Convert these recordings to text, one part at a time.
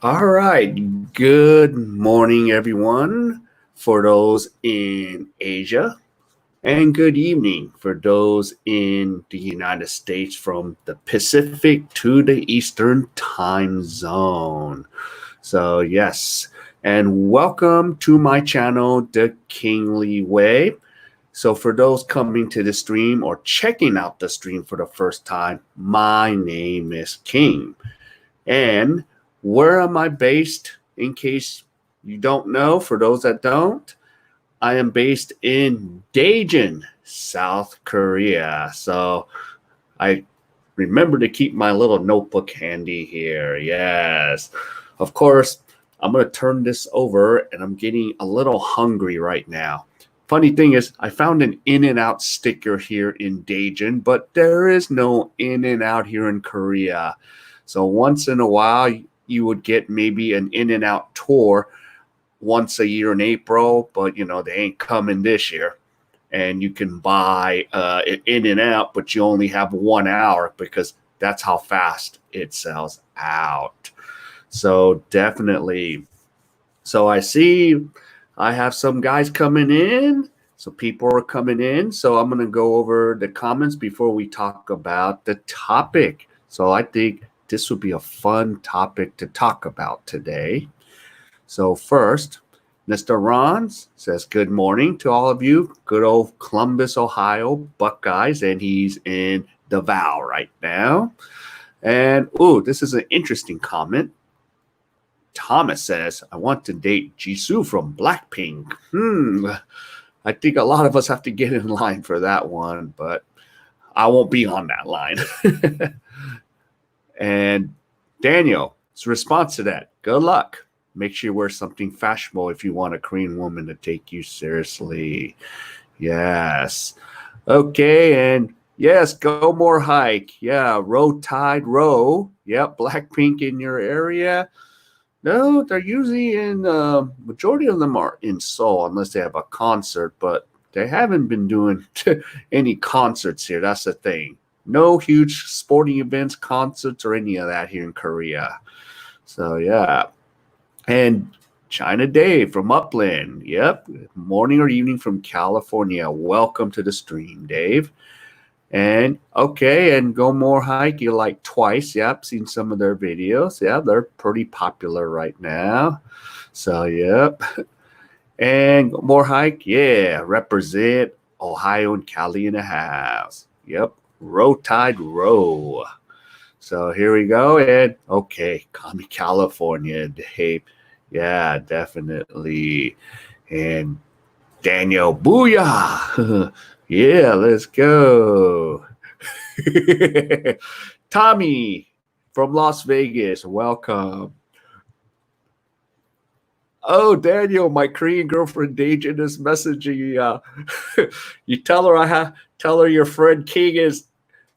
All right. Good morning, everyone, for those in Asia, and good evening for those in the United States from the Pacific to the Eastern time zone. So, yes, and welcome to my channel, The Kingly Way. So, for those coming to the stream or checking out the stream for the first time, my name is King. And where am I based? In case you don't know, for those that don't, I am based in Daejeon, South Korea. So I remember to keep my little notebook handy here. Yes. Of course, I'm going to turn this over and I'm getting a little hungry right now. Funny thing is, I found an In-N-Out sticker here in Daejeon, but there is no In-N-Out here in Korea. So once in a while, you would get maybe an In-N-Out tour once a year in April, but they ain't coming this year. And you can buy it In-N-Out, but you only have 1 hour because that's how fast it sells out. So definitely. So I see I have some guys coming in. So people are coming in. So I'm going to go over the comments before we talk about the topic. So I think this would be a fun topic to talk about today. So first, Mr. Ron says, good morning to all of you. Good old Columbus, Ohio Buckeyes, and he's in Davao right now. And, this is an interesting comment. Thomas says, I want to date Jisoo from Blackpink. I think a lot of us have to get in line for that one, but I won't be on that line. And Daniel's response to that, good luck. Make sure you wear something fashionable if you want a Korean woman to take you seriously. Yes. Okay, and yes, go more hike. Yeah, row tide row. Yep, Blackpink in your area. No, they're usually in, majority of them are in Seoul unless they have a concert, but they haven't been doing any concerts here. That's the thing. No huge sporting events, concerts, or any of that here in Korea. So, yeah. And China Dave from Upland. Yep. Morning or evening from California. Welcome to the stream, Dave. And okay, and Go More Hike, you like Twice. Yep, seen some of their videos. Yeah, they're pretty popular right now. So, yep. And Go More Hike, yeah, represent Ohio and Cali in the house. Yep, Row Tide Row. So here we go. And okay, call me California, Dave. Yeah, definitely. And Daniel, booyah. Yeah, let's go. Tommy from Las Vegas, welcome. Oh, Daniel, my Korean girlfriend Daejeon is messaging you. You tell her your friend King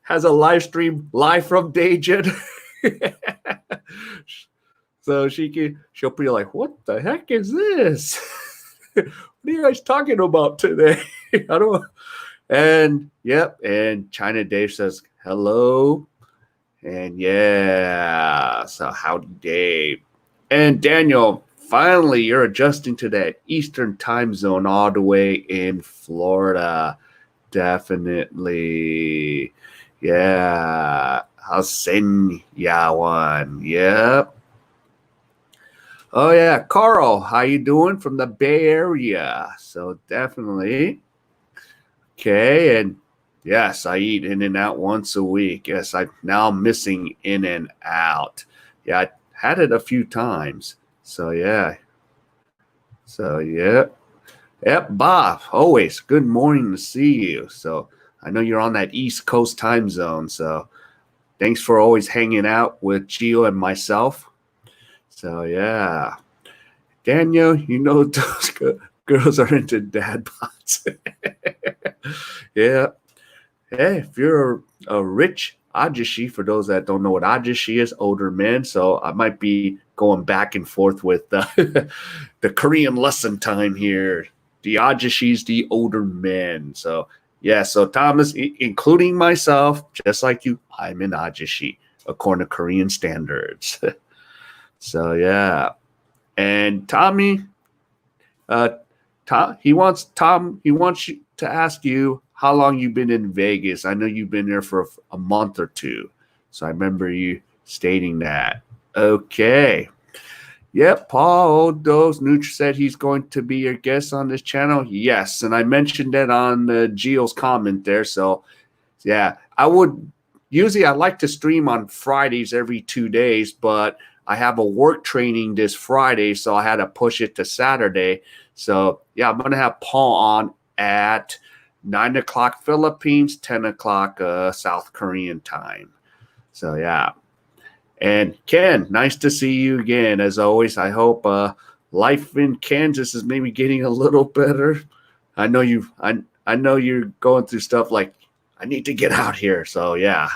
has a live stream live from Daejeon. So she'll be like, what the heck is this? What are you guys talking about today? I don't. And yep, and China Dave says hello, and yeah, so howdy Dave, and Daniel. Finally, you're adjusting to that Eastern time zone all the way in Florida. Definitely, yeah. Hasen Yawan. Yep. Oh yeah, Carl, how you doing from the Bay Area? So definitely. Okay, and yes, I eat In-N-Out once a week. Yes, I'm missing In-N-Out. Yeah, I had it a few times. So yeah. So yeah. Yep, Bob, always good morning to see you. So I know you're on that East Coast time zone. So thanks for always hanging out with Gio and myself. So yeah. Daniel, those girls are into dad bods. Yeah. Hey, if you're a rich ajashi, for those that don't know what ajashi is, older men. So I might be going back and forth with the Korean lesson time here. The ajashis, the older men. So yeah, so Thomas, including myself, just like you, I'm an ajashi according to Korean standards. So yeah. And Tommy, he wants you to ask you how long you've been in Vegas. I know you've been there for a month or two. So I remember you stating that. Okay. Yep, Paul Odos Nutre said he's going to be your guest on this channel. Yes, and I mentioned that on Gio's comment there. So, yeah, I like to stream on Fridays every 2 days, but I have a work training this Friday, so I had to push it to Saturday. So, yeah, I'm going to have Paul on at 9 o'clock Philippines, 10 o'clock South Korean time. So, yeah. And Ken, nice to see you again. As always, I hope life in Kansas is maybe getting a little better. I know I know you're going through stuff like I need to get out here. So yeah.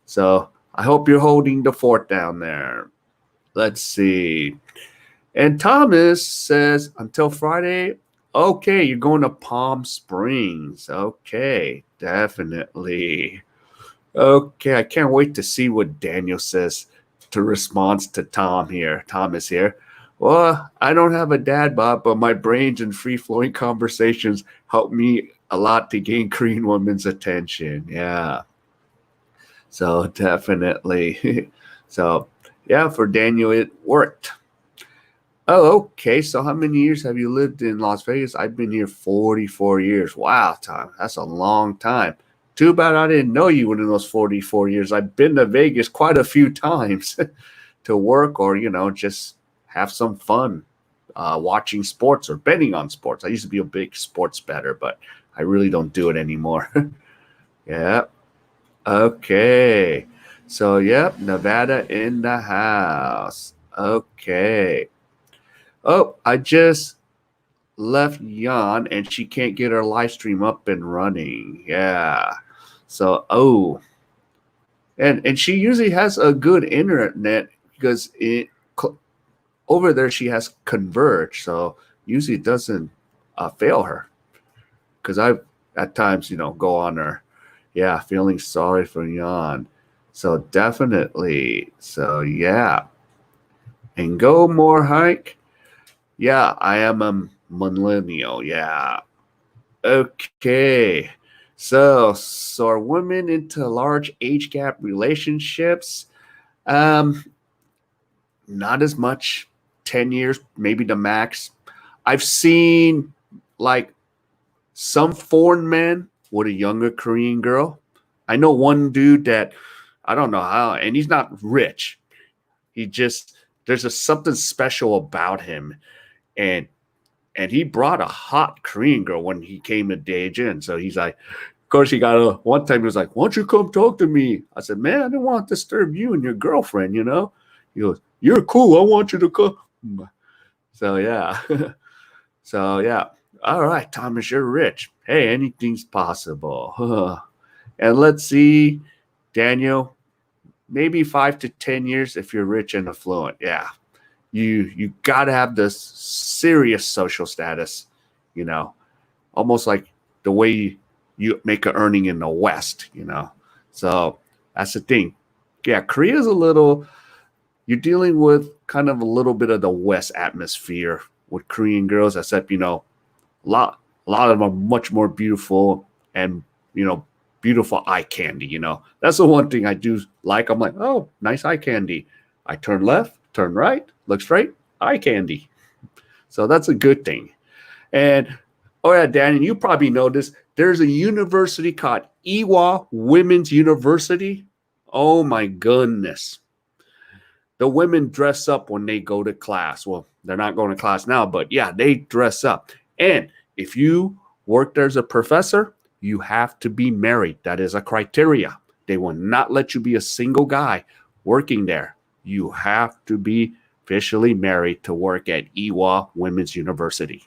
So I hope you're holding the fort down there. Let's see. And Thomas says until Friday. Okay, you're going to Palm Springs. Okay, definitely. Okay, I can't wait to see what Daniel says to response to Thomas here. Well, I don't have a dad bod, but my brains and free-flowing conversations help me a lot to gain Korean women's attention. Yeah. So definitely. So yeah, for Daniel, it worked. Oh, okay. So how many years have you lived in Las Vegas? I've been here 44 years. Wow, Tom, that's a long time. Too bad I didn't know you within those 44 years. I've been to Vegas quite a few times to work or, just have some fun watching sports or betting on sports. I used to be a big sports bettor, but I really don't do it anymore. Yeah. Okay. So, yep, Nevada in the house. Okay. Oh, I just left Yan and she can't get her live stream up and running. Yeah. So, and she usually has a good internet because over there she has Converge, so usually it doesn't fail her. Because I at times go on her. Yeah, feeling sorry for Yan. So definitely. So yeah, and go more hike. Yeah, I am a millennial. Yeah. Okay. So are women into large age gap relationships? Um, not as much. 10 years, maybe the max. I've seen like some foreign men with a younger Korean girl. I know one dude that I don't know how, and he's not rich. He just there's something special about him, and he brought a hot Korean girl when he came to Daejeon. So he's like, of course, he got one time he was like, "Why don't you come talk to me?" I said, "Man, I don't want to disturb you and your girlfriend, you know." He goes, "You're cool. I want you to come." So yeah, so yeah. All right, Thomas, you're rich. Hey, anything's possible. And let's see, Daniel, maybe 5 to 10 years if you're rich and affluent. Yeah, you got to have this serious social status, almost like the way you make an earning in the West. So that's the thing. Yeah, Korea's you're dealing with kind of a little bit of the West atmosphere with Korean girls, except, a lot of them are much more beautiful and, beautiful eye candy. That's the one thing I do like. I'm like, oh, nice eye candy. I turn left, turn right, look straight, eye candy. So that's a good thing. And oh yeah, Danny, you probably know this. There's a university called Ewha Women's University. Oh my goodness. The women dress up when they go to class. Well, they're not going to class now, but yeah, they dress up. And if you work there as a professor, you have to be married. That is a criteria. They will not let you be a single guy working there. You have to be officially married to work at Ewha Women's University.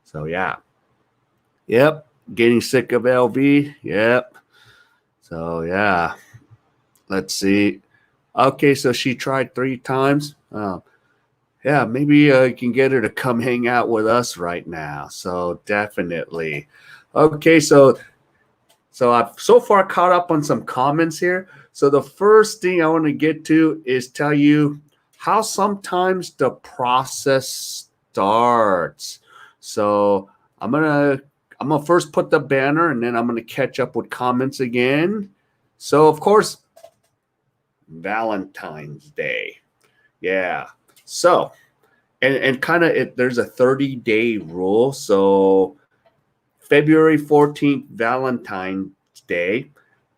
So yeah. Yep. Getting sick of LV. Yep. So yeah. Let's see. Okay, so she tried 3 times. Yeah, maybe I can get her to come hang out with us right now. So definitely. Okay, so I've so far caught up on some comments here. So the first thing I want to get to is tell you how sometimes the process starts. So I'm gonna first put the banner, and then I'm gonna catch up with comments again. So of course, Valentine's Day. Yeah. So and kind of there's a 30-day rule. So February 14th, Valentine's Day.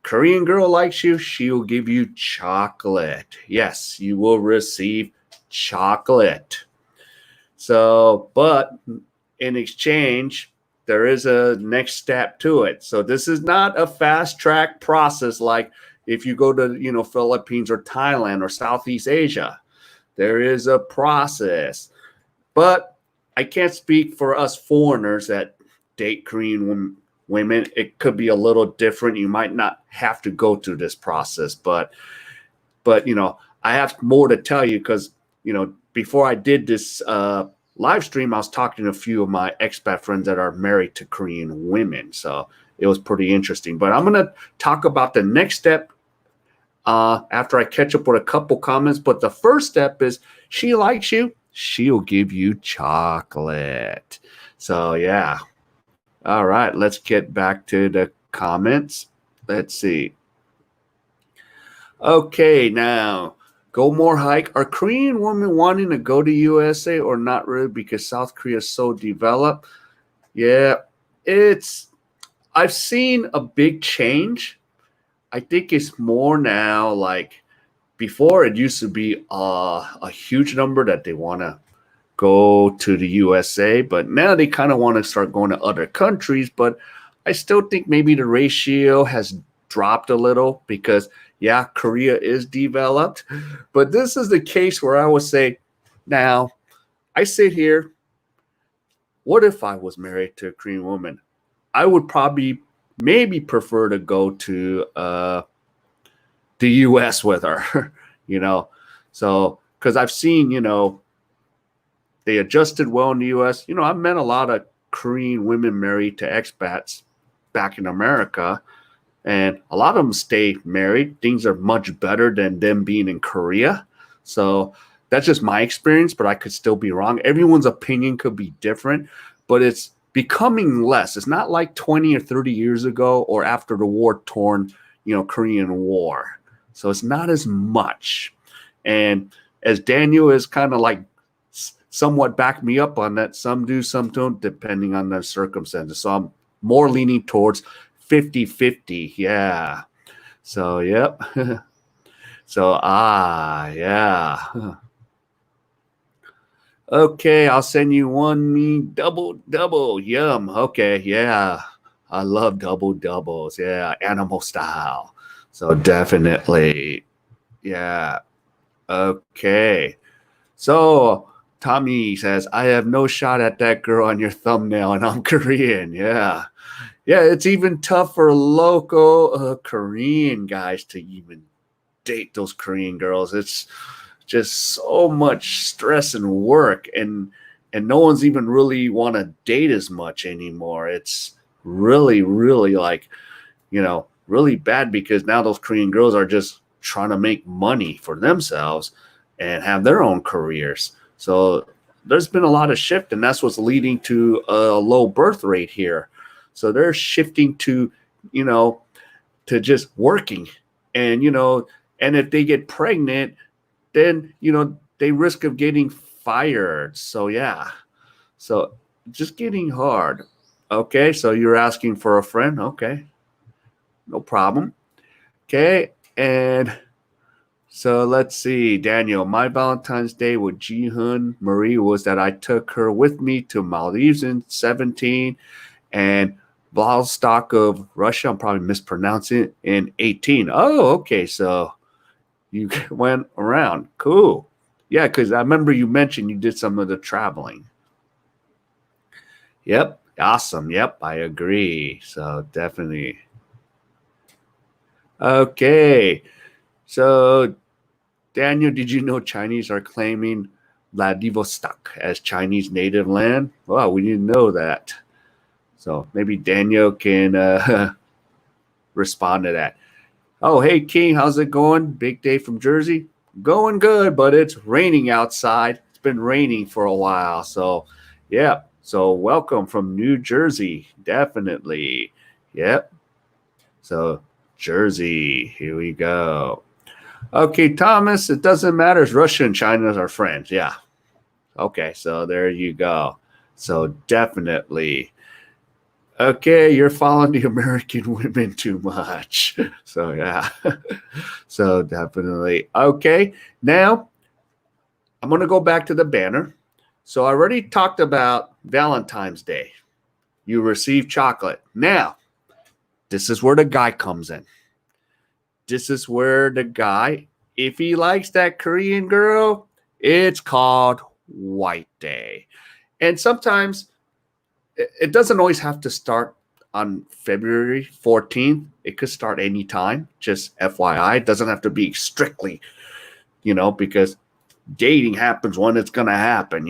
Korean girl likes you, she will give you chocolate. Yes, you will receive chocolate. So, but in exchange, there is a next step to it. So this is not a fast track process like if you go to, Philippines or Thailand or Southeast Asia. There is a process. But I can't speak for us foreigners that date Korean women. It could be a little different. You might not have to go through this process, but I have more to tell you because before I did this live stream, I was talking to a few of my expat friends that are married to Korean women, so it was pretty interesting. But I'm gonna talk about the next step after I catch up with a couple comments. But the first step is she likes you, she'll give you chocolate. So yeah. All right, let's get back to the comments. Let's see. Okay, now go more hike. Are Korean women wanting to go to USA or not really because South Korea is so developed? Yeah, I've seen a big change. I think it's more now like before it used to be a huge number that they want to go to the USA, but now they kind of want to start going to other countries. But I still think maybe the ratio has dropped a little because, yeah, Korea is developed. But this is the case where I would say, now, I sit here, what if I was married to a Korean woman? I would probably maybe prefer to go to the US with her, So, because I've seen, they adjusted well in the U.S. I've met a lot of Korean women married to expats back in America, and a lot of them stay married. Things are much better than them being in Korea. So that's just my experience, but I could still be wrong. Everyone's opinion could be different, but it's becoming less. It's not like 20 or 30 years ago or after the war-torn, Korean War. So it's not as much. And as Daniel is kind of like somewhat back me up on that. Some do, some don't, depending on the circumstances. So I'm more leaning towards 50-50. Yeah. So, yep. So, yeah. Okay, I'll send you one me double. Yum. Okay, yeah. I love double doubles. Yeah, animal style. So definitely. Yeah. Okay. So Tommy says, I have no shot at that girl on your thumbnail, and I'm Korean. Yeah. Yeah, it's even tough for local Korean guys to even date those Korean girls. It's just so much stress and work, and no one's even really want to date as much anymore. It's really, really like, really bad because now those Korean girls are just trying to make money for themselves and have their own careers. So there's been a lot of shift, and that's what's leading to a low birth rate here. So they're shifting to, to just working. And, and if they get pregnant, then, they risk of getting fired. So, yeah. So just getting hard. Okay. So you're asking for a friend. Okay. No problem. Okay. And so let's see, Daniel. My Valentine's Day with Ji-hun Marie was that I took her with me to Maldives in 17 and Vladivostok of Russia. I'm probably mispronouncing it in 18. Oh, okay. So you went around. Cool. Yeah, because I remember you mentioned you did some of the traveling. Yep. Awesome. Yep. I agree. So definitely. Okay. So Daniel, did you know Chinese are claiming Vladivostok as Chinese native land? Wow, we didn't know that. So maybe Daniel can respond to that. Oh, hey, King, how's it going? Big day from Jersey. Going good, but it's raining outside. It's been raining for a while. So, yeah. So, welcome from New Jersey. Definitely. Yep. So, Jersey. Here we go. Okay, Thomas, it doesn't matter. It's Russia and China are friends. Yeah. Okay. So, there you go. So, definitely. Okay, you're following the American women too much. So, yeah. So, definitely. Okay. Now, I'm going to go back to the banner. So I already talked about Valentine's Day. You receive chocolate. Now, this is where the guy comes in. This is where the guy, if he likes that Korean girl, it's called White Day. And sometimes it doesn't always have to start on February 14th. It could start anytime. Just FYI. It doesn't have to be strictly, because dating happens when it's going to happen.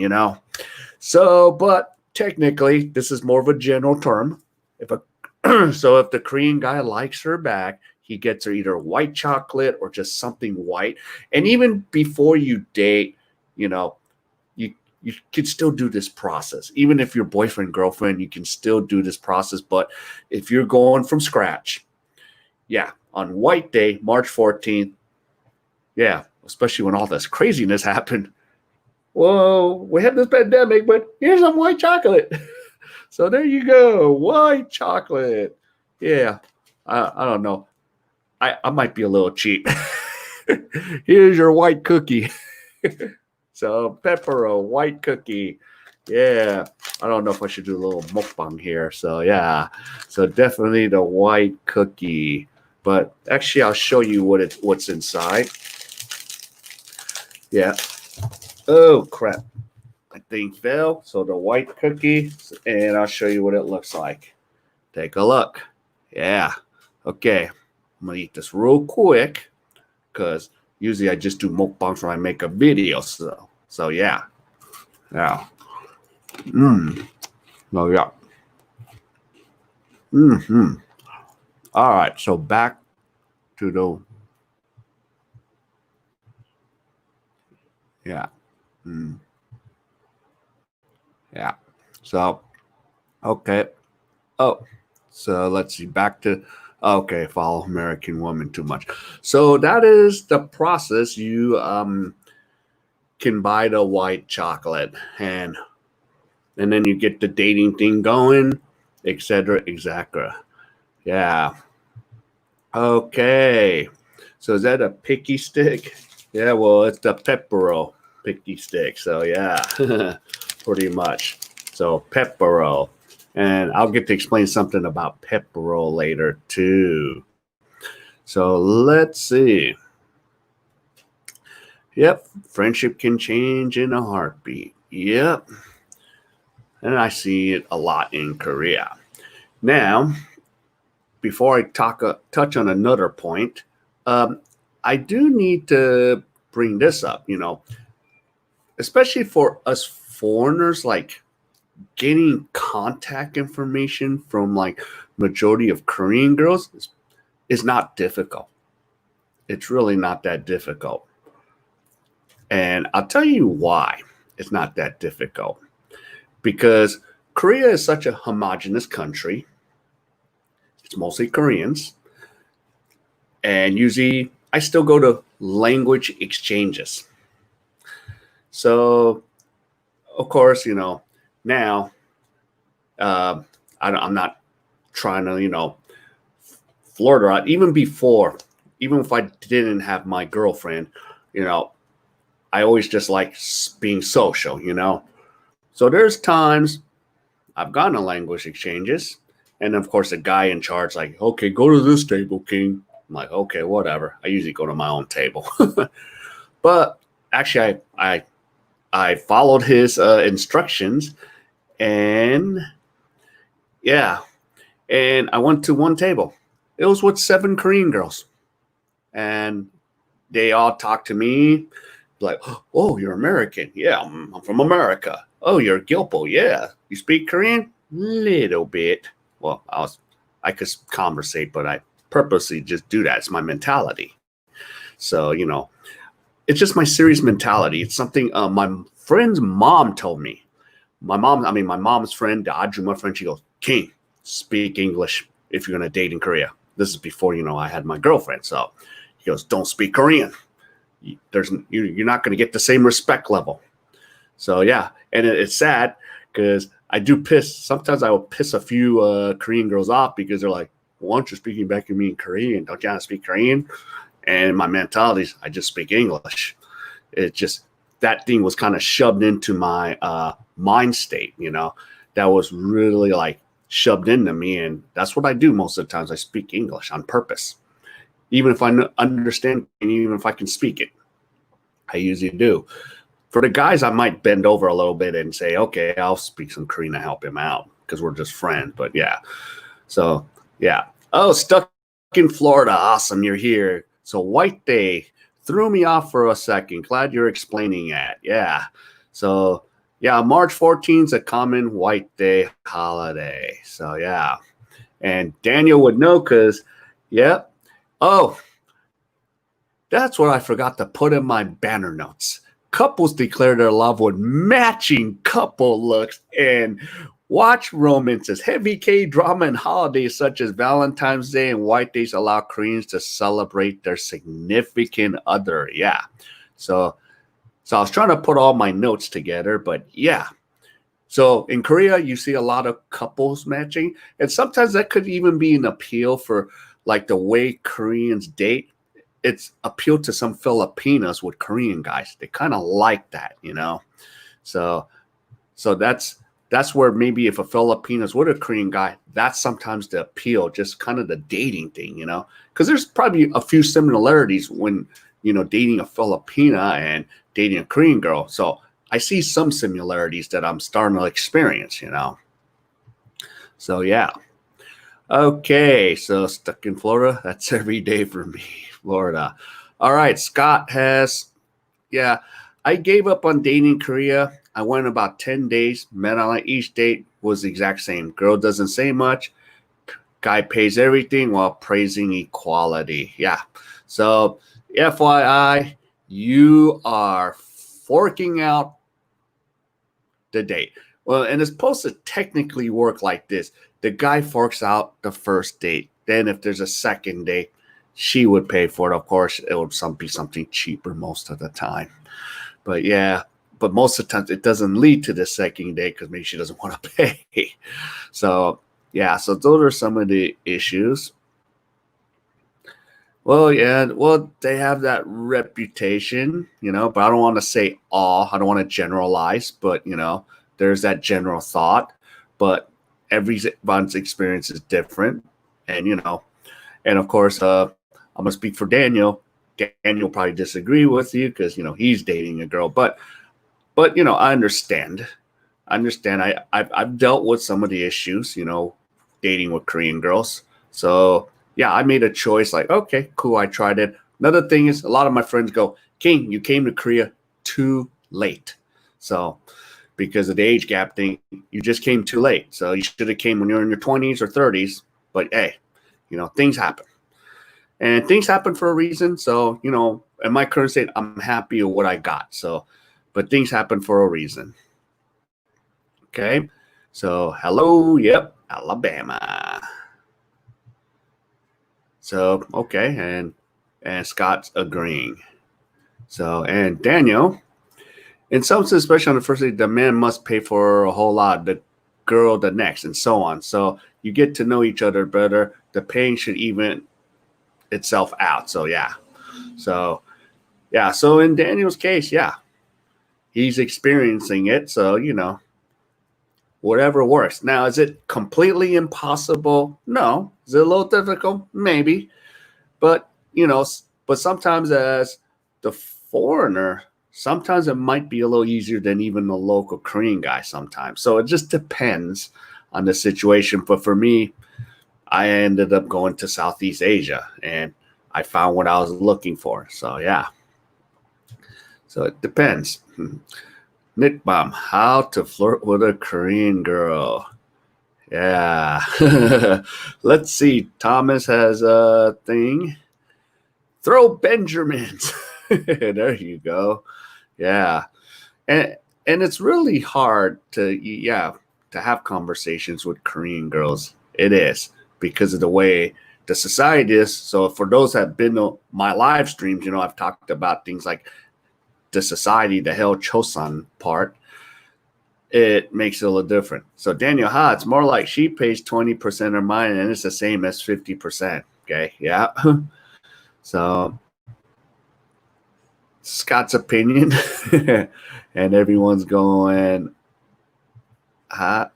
So, but technically, this is more of a general term. If the Korean guy likes her back, he gets her either white chocolate or just something white. And even before you date, you can still do this process. Even if you're boyfriend, girlfriend, you can still do this process. But if you're going from scratch, yeah, on White Day, March 14th, yeah, especially when all this craziness happened. Whoa, we have this pandemic, but here's some white chocolate. So there you go, white chocolate. Yeah, I don't know. I might be a little cheap. Here's your white cookie. So pepper, white cookie. Yeah, I don't know if I should do a little mukbang here. So yeah, so definitely the white cookie. But actually, I'll show you what's inside. Yeah. Oh crap. My thing fell. So the white cookie, and I'll show you what it looks like. Take a look. Yeah. Okay. I'm gonna eat this real quick because usually I just do mukbangs when I make a video. So yeah. Yeah. Oh yeah. All right. So back to the yeah. Yeah. So okay. Oh, so let's see. Back to okay. Follow American Woman too much. So that is the process. You can buy the white chocolate and then you get the dating thing going, etc., etc. Yeah. Okay. So is that a picky stick? Yeah. Well, it's the Peppero picky stick. So yeah, pretty much. So Peppero. And I'll get to explain something about Peppero later too. So let's see. Yep, friendship can change in a heartbeat. Yep. And I see it a lot in Korea. Now, before I touch on another point, I do need to bring this up, especially for us foreigners, like getting contact information from like majority of Korean girls is not difficult. It's really not that difficult. And I'll tell you why it's not that difficult. Because Korea is such a homogenous country. It's mostly Koreans. And usually I still go to language exchanges. So, of course, now I'm not trying to, flirt her out. Even before, even if I didn't have my girlfriend, I always just like being social, So there's times I've gone to language exchanges, and of course the guy in charge like, okay, go to this table, King. I'm like, okay, whatever. I usually go to my own table, but actually I followed his instructions, and yeah, and I went to one table. It was with 7 Korean girls, and they all talked to me like, oh, you're American. Yeah, I'm from America. Oh, you're Gilpo. Yeah. You speak Korean? Little bit. Well, I could conversate, but I purposely just do that. It's my mentality. So, it's just my serious mentality. It's something my friend's mom told me. My mom's friend, the Ajuma friend, she goes, King, speak English if you're going to date in Korea. This is before, I had my girlfriend. So he goes, don't speak Korean. You're not going to get the same respect level. So, yeah. And it's sad because I do piss. Sometimes I will piss a few Korean girls off because they're like, why aren't you speaking back to me in Korean? Don't you want to speak Korean? And my mentality is I just speak English. It just, that thing was kind of shoved into my mind state, that was really like shoved into me. And that's what I do most of the times. I speak English on purpose. Even if I understand, and even if I can speak it, I usually do. For the guys, I might bend over a little bit and say, okay, I'll speak some Korean to help him out because we're just friends. But yeah. So, yeah. Oh, stuck in Florida. Awesome. You're here. So White Day threw me off for a second. Glad you're explaining that. Yeah. So, yeah, March 14th is a common White Day holiday. So, yeah. And Daniel would know because, yep. Oh, that's what I forgot to put in my banner notes. Couples declare their love with matching couple looks and watch romances. Heavy K-drama and holidays such as Valentine's Day and White Days allow Koreans to celebrate their significant other. Yeah. So I was trying to put all my notes together, but yeah. So in Korea, you see a lot of couples matching, and sometimes that could even be an appeal for like the way Koreans date. It's appealed to some Filipinos with Korean guys. They kind of like that, So that's where maybe if a Filipino's with a Korean guy, that's sometimes the appeal, just kind of the dating thing, because there's probably a few similarities when, dating a Filipina and dating a Korean girl. So I see some similarities that I'm starting to experience, So yeah. Okay, so stuck in Florida. That's every day for me, Florida. All right, Scott has, yeah, I gave up on dating Korea. I went about 10 days, met on each date was the exact same. Girl doesn't say much. Guy pays everything while praising equality. Yeah. So FYI, you are forking out the date. Well, and it's supposed to technically work like this. The guy forks out the first date. Then if there's a second date, she would pay for it. Of course, it would be something cheaper most of the time. But yeah, but most of the times it doesn't lead to the second date because maybe she doesn't want to pay. So yeah, so those are some of the issues. Well, yeah, well, they have that reputation, but I don't want to say all. I don't want to generalize, but, there's that general thought. But everyone's experience is different. And, and of course, I'm going to speak for Daniel. Daniel probably disagree with you because, he's dating a girl. But I understand. I've dealt with some of the issues, dating with Korean girls. So, yeah, I made a choice like, okay, cool, I tried it. Another thing is a lot of my friends go, King, you came to Korea too late. So because of the age gap thing, you just came too late. So you should have came when you're in your 20s or 30s. But hey, things happen. And things happen for a reason. So, in my current state, I'm happy with what I got. So, but things happen for a reason. Okay. So, hello. Yep. Alabama. So, okay. And Scott's agreeing. So, and Daniel, in some sense, especially on the first date, the man must pay for a whole lot, the girl the next, and so on. So you get to know each other better. The paying should even itself out. So yeah. So yeah. So in Daniel's case, yeah, he's experiencing it. So, whatever works. Now, is it completely impossible? No. Is it a little difficult? Maybe. But, but sometimes as the foreigner, sometimes it might be a little easier than even the local Korean guy sometimes. So it just depends on the situation. But for me, I ended up going to Southeast Asia and I found what I was looking for. So, yeah. So it depends. Nick Bomb, how to flirt with a Korean girl. Yeah. Let's see. Thomas has a thing. Throw Benjamins. There you go. Yeah. And it's really hard to have conversations with Korean girls. It is because of the way the society is. So for those that have been to my live streams, I've talked about things like the society, the Hell Chosun part. It makes it a little different. So Daniel it's more like she pays 20% of mine and it's the same as 50%. Okay. Yeah. So Scott's opinion. And everyone's going, ha,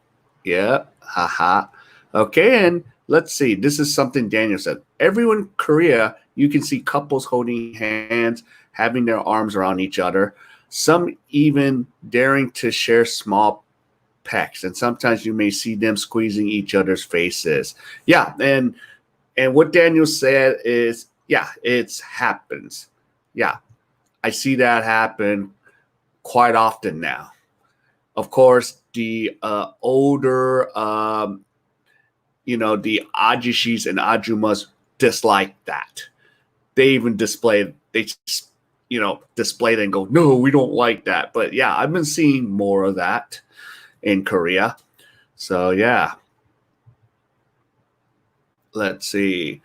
yeah, ha. Okay, and let's see. This is something Daniel said. Everyone in Korea, you can see couples holding hands, having their arms around each other. Some even daring to share small pecks, and sometimes you may see them squeezing each other's faces. Yeah, and what Daniel said is, yeah, it happens. Yeah, I see that happen quite often now. Of course, the older, the ajishis and ajumas dislike that. They even display it and go, no, we don't like that. But yeah, I've been seeing more of that in Korea. So yeah, let's see.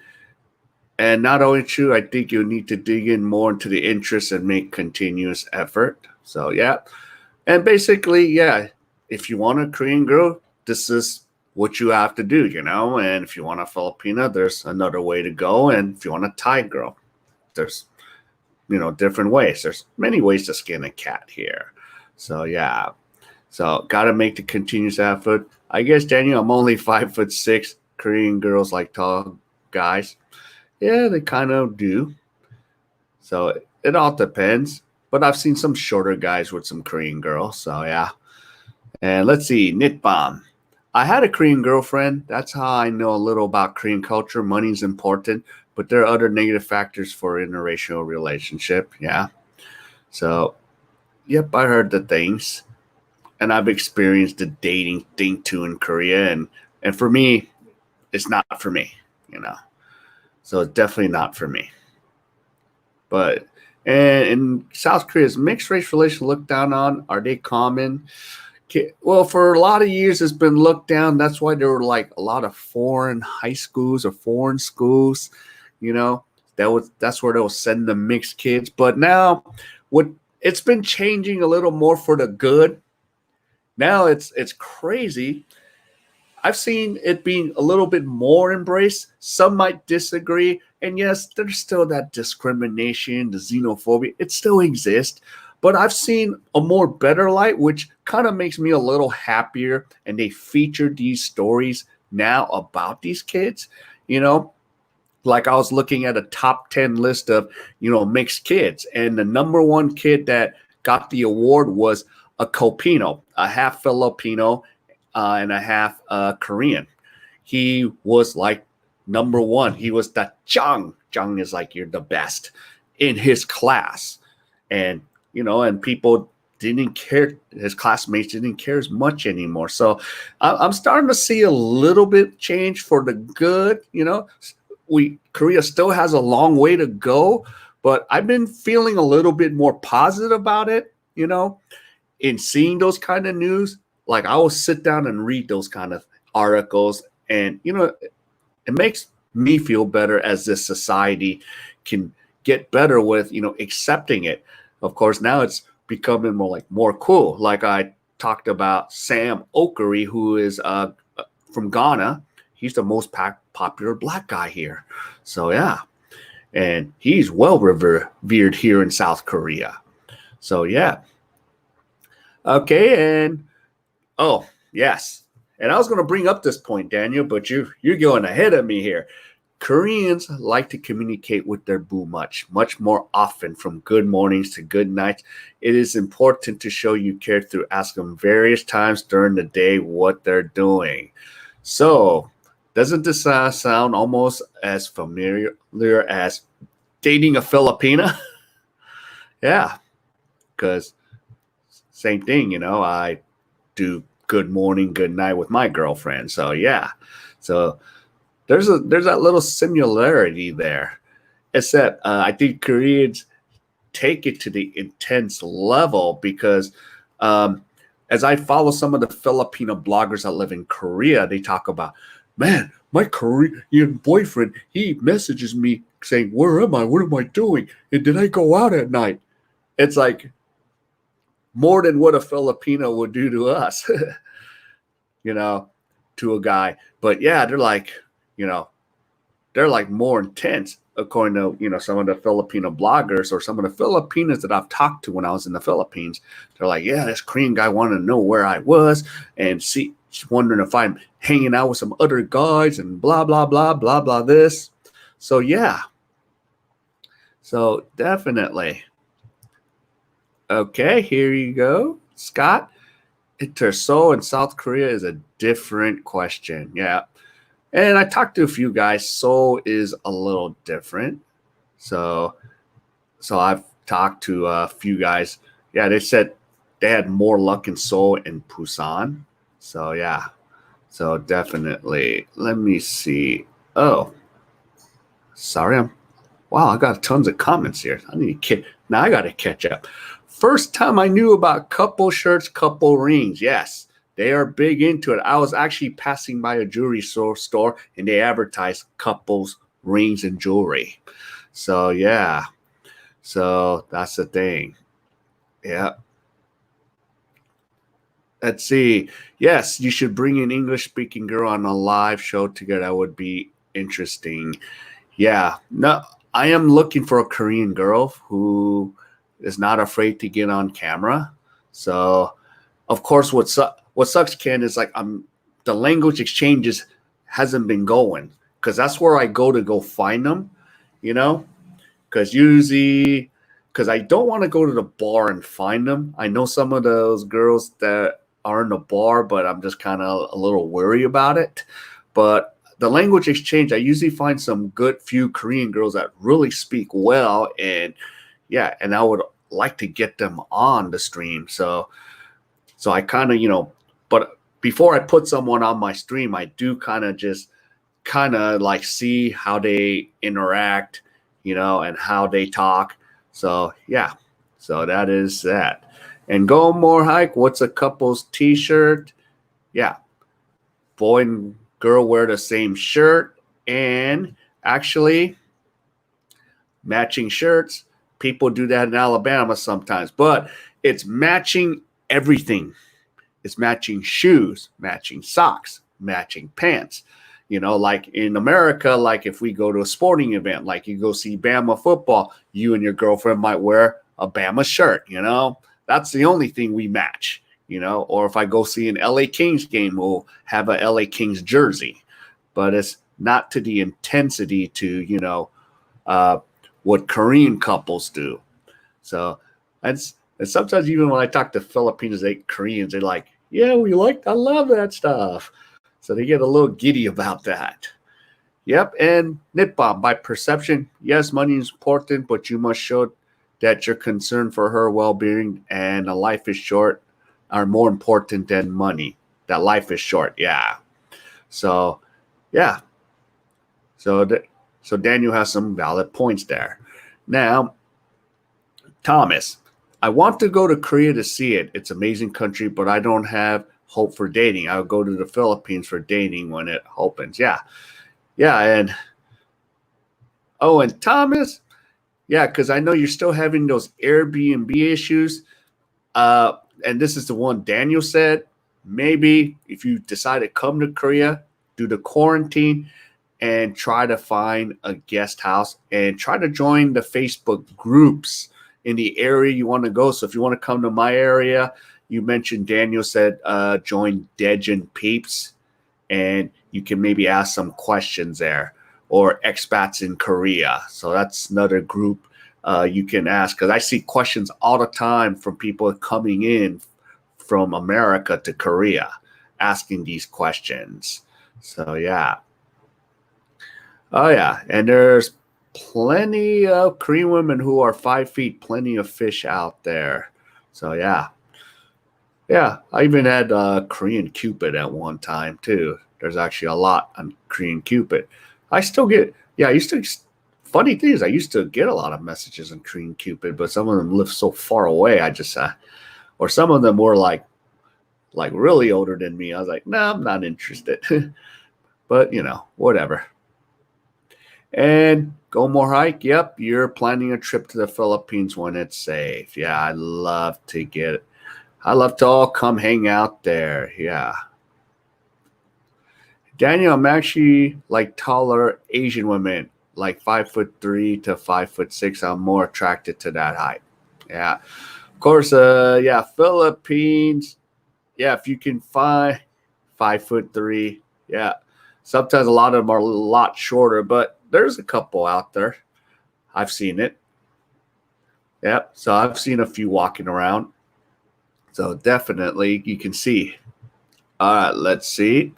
And not only true, I think you need to dig in more into the interest and make continuous effort. So yeah, and basically, yeah, if you want a Korean girl, this is what you have to do, And if you want a Filipina, there's another way to go. And if you want a Thai girl, there's, different ways. There's many ways to skin a cat here. So, yeah. So, got to make the continuous effort. I guess, Daniel, I'm only 5'6". Korean girls like tall guys. Yeah, they kind of do. So, it all depends. But I've seen some shorter guys with some Korean girls. So, yeah. And let's see, Knit Bomb. I had a Korean girlfriend. That's how I know a little about Korean culture. Money's important, but there are other negative factors for interracial relationship. Yeah. So, yep, I heard the things, and I've experienced the dating thing too in Korea, and for me, it's not for me. So it's definitely not for me. But and in South Korea, is mixed race relations looked down on? Are they common? Well, for a lot of years, it's been looked down. That's why there were like a lot of foreign high schools or foreign schools. That's where they'll send the mixed kids. But now, what it's been changing a little more for the good. Now it's crazy. I've seen it being a little bit more embraced. Some might disagree, and yes, there's still that discrimination, the xenophobia. It still exists. But I've seen a more better light, which kind of makes me a little happier. And they feature these stories now about these kids. Like I was looking at a top 10 list of, mixed kids. And the number one kid that got the award was a Copino, a half Filipino and a half Korean. He was like number one. He was the Jung. Jung is like, you're the best in his class. And and people didn't care. His classmates didn't care as much anymore. So I'm starting to see a little bit change for the good. Korea still has a long way to go, but I've been feeling a little bit more positive about it. In seeing those kind of news, like I will sit down and read those kind of articles, and it makes me feel better as this society can get better with accepting it. Of course, now it's becoming more cool. Like I talked about Sam Okery, who is from Ghana. He's the most popular black guy here. So yeah, and he's well revered here in South Korea. So yeah. Okay, and oh yes, and I was going to bring up this point, Daniel, but you're going ahead of me here. Koreans like to communicate with their boo much more often, from good mornings to good nights. It is important to show you care through asking them various times during the day what they're doing. So, doesn't this sound almost as familiar as dating a Filipina? Yeah, because same thing, I do good morning, good night with my girlfriend. So yeah, so there's that little similarity there, except I think Koreans take it to the intense level because as I follow some of the Filipino bloggers that live in Korea, they talk about, man, my Korean boyfriend, he messages me saying, where am I? What am I doing? And did I go out at night? It's like more than what a Filipino would do to us, to a guy. But yeah, they're like more intense according to, some of the Filipino bloggers or some of the Filipinos that I've talked to when I was in the Philippines. They're like, yeah, this Korean guy wanted to know where I was and wondering if I'm hanging out with some other guys and blah, blah, blah, blah, blah, this. So, yeah. So, definitely. Okay, here you go, Scott. Seoul in South Korea is a different question. Yeah. And I talked to a few guys. Seoul is a little different. So I've talked to a few guys. Yeah, they said they had more luck in Seoul and Busan. So, yeah. So, definitely. Let me see. Oh, sorry. Wow, I got tons of comments here. Now I got to catch up. First time I knew about couple shirts, couple rings. Yes, they are big into it. I was actually passing by a jewelry store and they advertised couples, rings, and jewelry. So, yeah. So, that's the thing. Yeah. Let's see. Yes, you should bring an English-speaking girl on a live show together. That would be interesting. Yeah. No, I am looking for a Korean girl who is not afraid to get on camera. So, of course, what sucks, Ken, is like the language exchanges hasn't been going because that's where I go find them, because I don't want to go to the bar and find them. I know some of those girls that are in the bar, but I'm just kind of a little worried about it. But the language exchange, I usually find some good few Korean girls that really speak well, and yeah, and I would like to get them on the stream. So I kind of, but before I put someone on my stream, I do kind of like see how they interact, and how they talk. So yeah, so that is that. And Go More Hike, what's a couple's t-shirt? Yeah, boy and girl wear the same shirt, and actually matching shirts. People do that in Alabama sometimes, but it's matching everything. It's matching shoes, matching socks, matching pants. Like in America, like if we go to a sporting event, like you go see Bama football, you and your girlfriend might wear a Bama shirt, That's the only thing we match, Or if I go see an LA Kings game, we'll have a LA Kings jersey. But it's not to the intensity to, what Korean couples do. So and sometimes even when I talk to Filipinos, Koreans, they're like, yeah, I love that stuff. So they get a little giddy about that. Yep. And Nitbomb, by perception, yes, money is important, but you must show that you're concerned for her well-being and a life is short are more important than money. That life is short. Yeah. So, yeah. So Daniel has some valid points there. Now, Thomas, I want to go to Korea to see it. It's an amazing country, but I don't have hope for dating. I'll go to the Philippines for dating when it opens. Yeah. Yeah. And Thomas, yeah, because I know you're still having those Airbnb issues. And this is the one Daniel said. Maybe if you decide to come to Korea, do the quarantine and try to find a guest house and try to join the Facebook groups in the area you want to go. So if you want to come to my area, you mentioned Daniel said join Dejin Peeps, and you can maybe ask some questions there, or expats in Korea. So that's another group you can ask, because I see questions all the time from people coming in from America to Korea asking these questions. So yeah. Oh yeah, and there's plenty of Korean women who are 5 feet, plenty of fish out there. So yeah. Yeah, I even had Korean Cupid at one time too. There's actually a lot on Korean Cupid. I used to funny thing is, I used to get a lot of messages on Korean Cupid, but some of them live so far away. I just, or some of them were like really older than me. I was like, no, I'm not interested. But whatever. And go more hike. Yep, you're planning a trip to the Philippines when it's safe. Yeah, I'd love to all come hang out there. Yeah. Daniel, I'm actually like taller Asian women, like 5'3" to 5'6". I'm more attracted to that height. Yeah. Of course, yeah, Philippines. Yeah, if you can find 5'3", yeah. Sometimes a lot of them are a lot shorter, but there's a couple out there. I've seen it. Yep. So I've seen a few walking around. So definitely you can see. All right, let's see.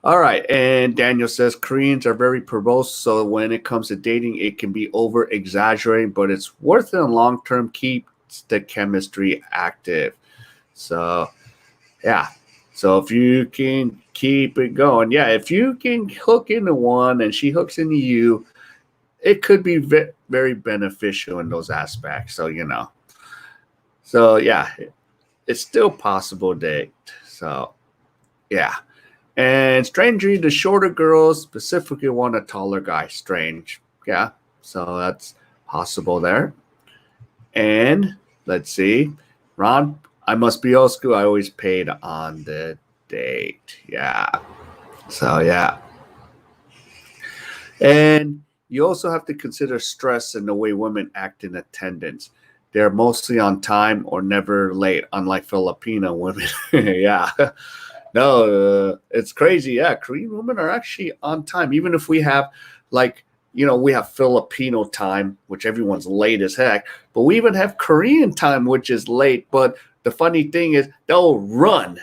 All right, and Daniel says Koreans are very verbose, so when it comes to dating, it can be over exaggerating, but it's worth it in long term. Keeps the chemistry active. So, yeah. So if you can keep it going, yeah, if you can hook into one and she hooks into you, it could be very beneficial in those aspects. So so yeah, it's still possible date. So yeah. And strangely, the shorter girls specifically want a taller guy. Strange. Yeah. So that's possible there. And let's see. Ron, I must be old school. I always paid on the date. Yeah. So, yeah. And you also have to consider stress and the way women act in attendance. They're mostly on time or never late, unlike Filipino women. Yeah. No, it's crazy. Yeah, Korean women are actually on time. Even if we have, like, we have Filipino time, which everyone's late as heck, but we even have Korean time, which is late. But the funny thing is, they'll run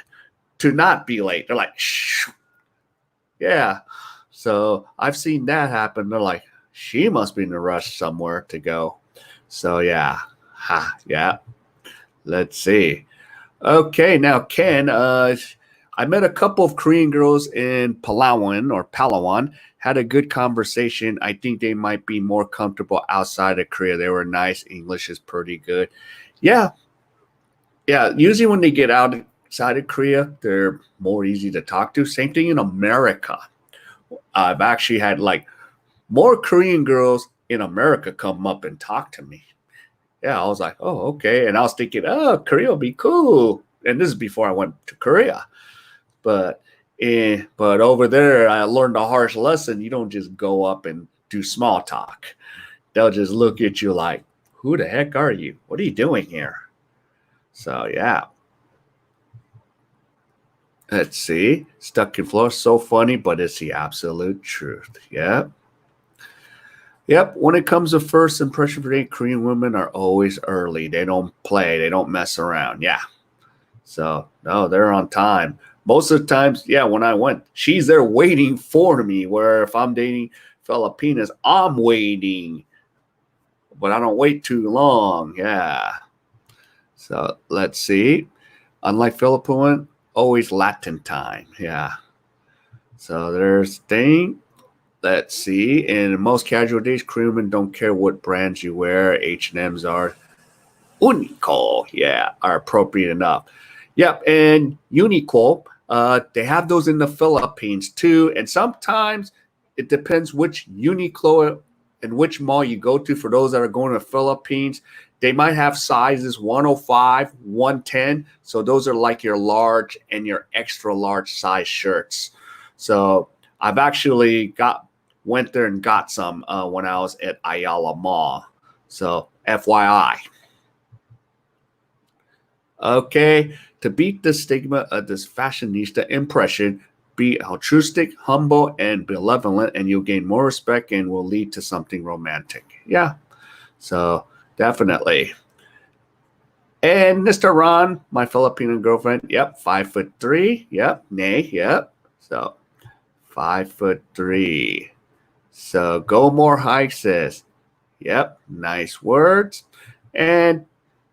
to not be late. They're like, shh. Yeah. So I've seen that happen. They're like, she must be in a rush somewhere to go. So, yeah. Yeah. Let's see. Okay, now, Ken, I met a couple of Korean girls in Palawan, had a good conversation. I think they might be more comfortable outside of Korea. They were nice. English is pretty good. Yeah. Yeah. Usually when they get outside of Korea, they're more easy to talk to. Same thing in America. I've actually had like more Korean girls in America come up and talk to me. Yeah. I was like, oh, okay. And I was thinking, oh, Korea will be cool. And this is before I went to Korea. But over there, I learned a harsh lesson. You don't just go up and do small talk. They'll just look at you like, who the heck are you? What are you doing here? So, yeah. Let's see. Stuck in Florida. So funny, but it's the absolute truth. Yep. Yep. When it comes to first impression for dating, Korean women are always early. They don't play. They don't mess around. Yeah. So, no, they're on time. Most of the times, yeah, when I went, she's there waiting for me. Where if I'm dating Filipinas, I'm waiting, but I don't wait too long. Yeah. So let's see. Unlike Philippine, always Latin time. Yeah. So there's thing. Let's see. In most casual days, Korean women don't care what brands you wear. H&M's are Uniqlo. Yeah, are appropriate enough. Yep, and Uniqlo. They have those in the Philippines too. And sometimes it depends which Uniqlo and which mall you go to. For those that are going to the Philippines, they might have sizes 105, 110. So those are like your large and your extra large size shirts. So I've actually went there and got some when I was at Ayala Mall. So FYI. Okay, to beat the stigma of this fashionista impression, be altruistic, humble, and benevolent, and you'll gain more respect and will lead to something romantic. Yeah, so definitely. And Mr. Ron, my Filipino girlfriend, yep, 5'3", yep, nay, yep. So 5'3". So go more hikes, says, yep, nice words. And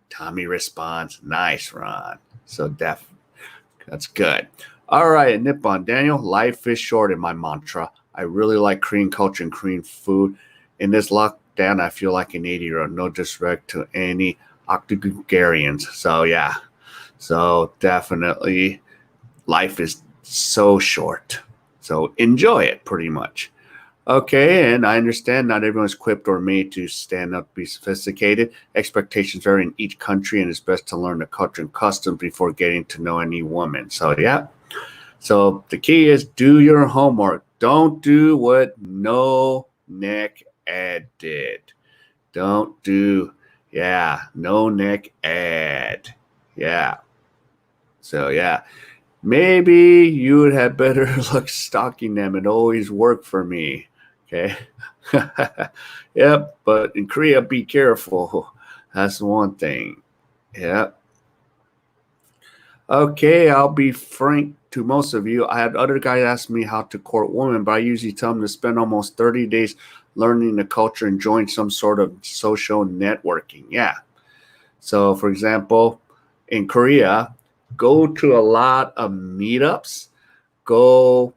Tommy responds, nice, Ron. So that's good. All right, Nippon. Daniel, life is short in my mantra. I really like Korean culture and Korean food. In this lockdown, I feel like an 80-year-old. No disrespect to any octogenarians. So yeah. So definitely life is so short. So enjoy it pretty much. Okay, and I understand not everyone's equipped or made to stand up, be sophisticated. Expectations vary in each country, and it's best to learn the culture and customs before getting to know any woman. So, yeah. So, the key is do your homework. Don't do what No Neck Ad did. Don't do, No Neck Ad. Yeah. So, yeah. Maybe you would have better luck stalking them. It always worked for me. Okay. Yep. But in Korea, be careful. That's one thing. Yep. Okay. I'll be frank to most of you. I had other guys ask me how to court women, but I usually tell them to spend almost 30 days learning the culture and join some sort of social networking. Yeah. So, for example, in Korea, go to a lot of meetups. Go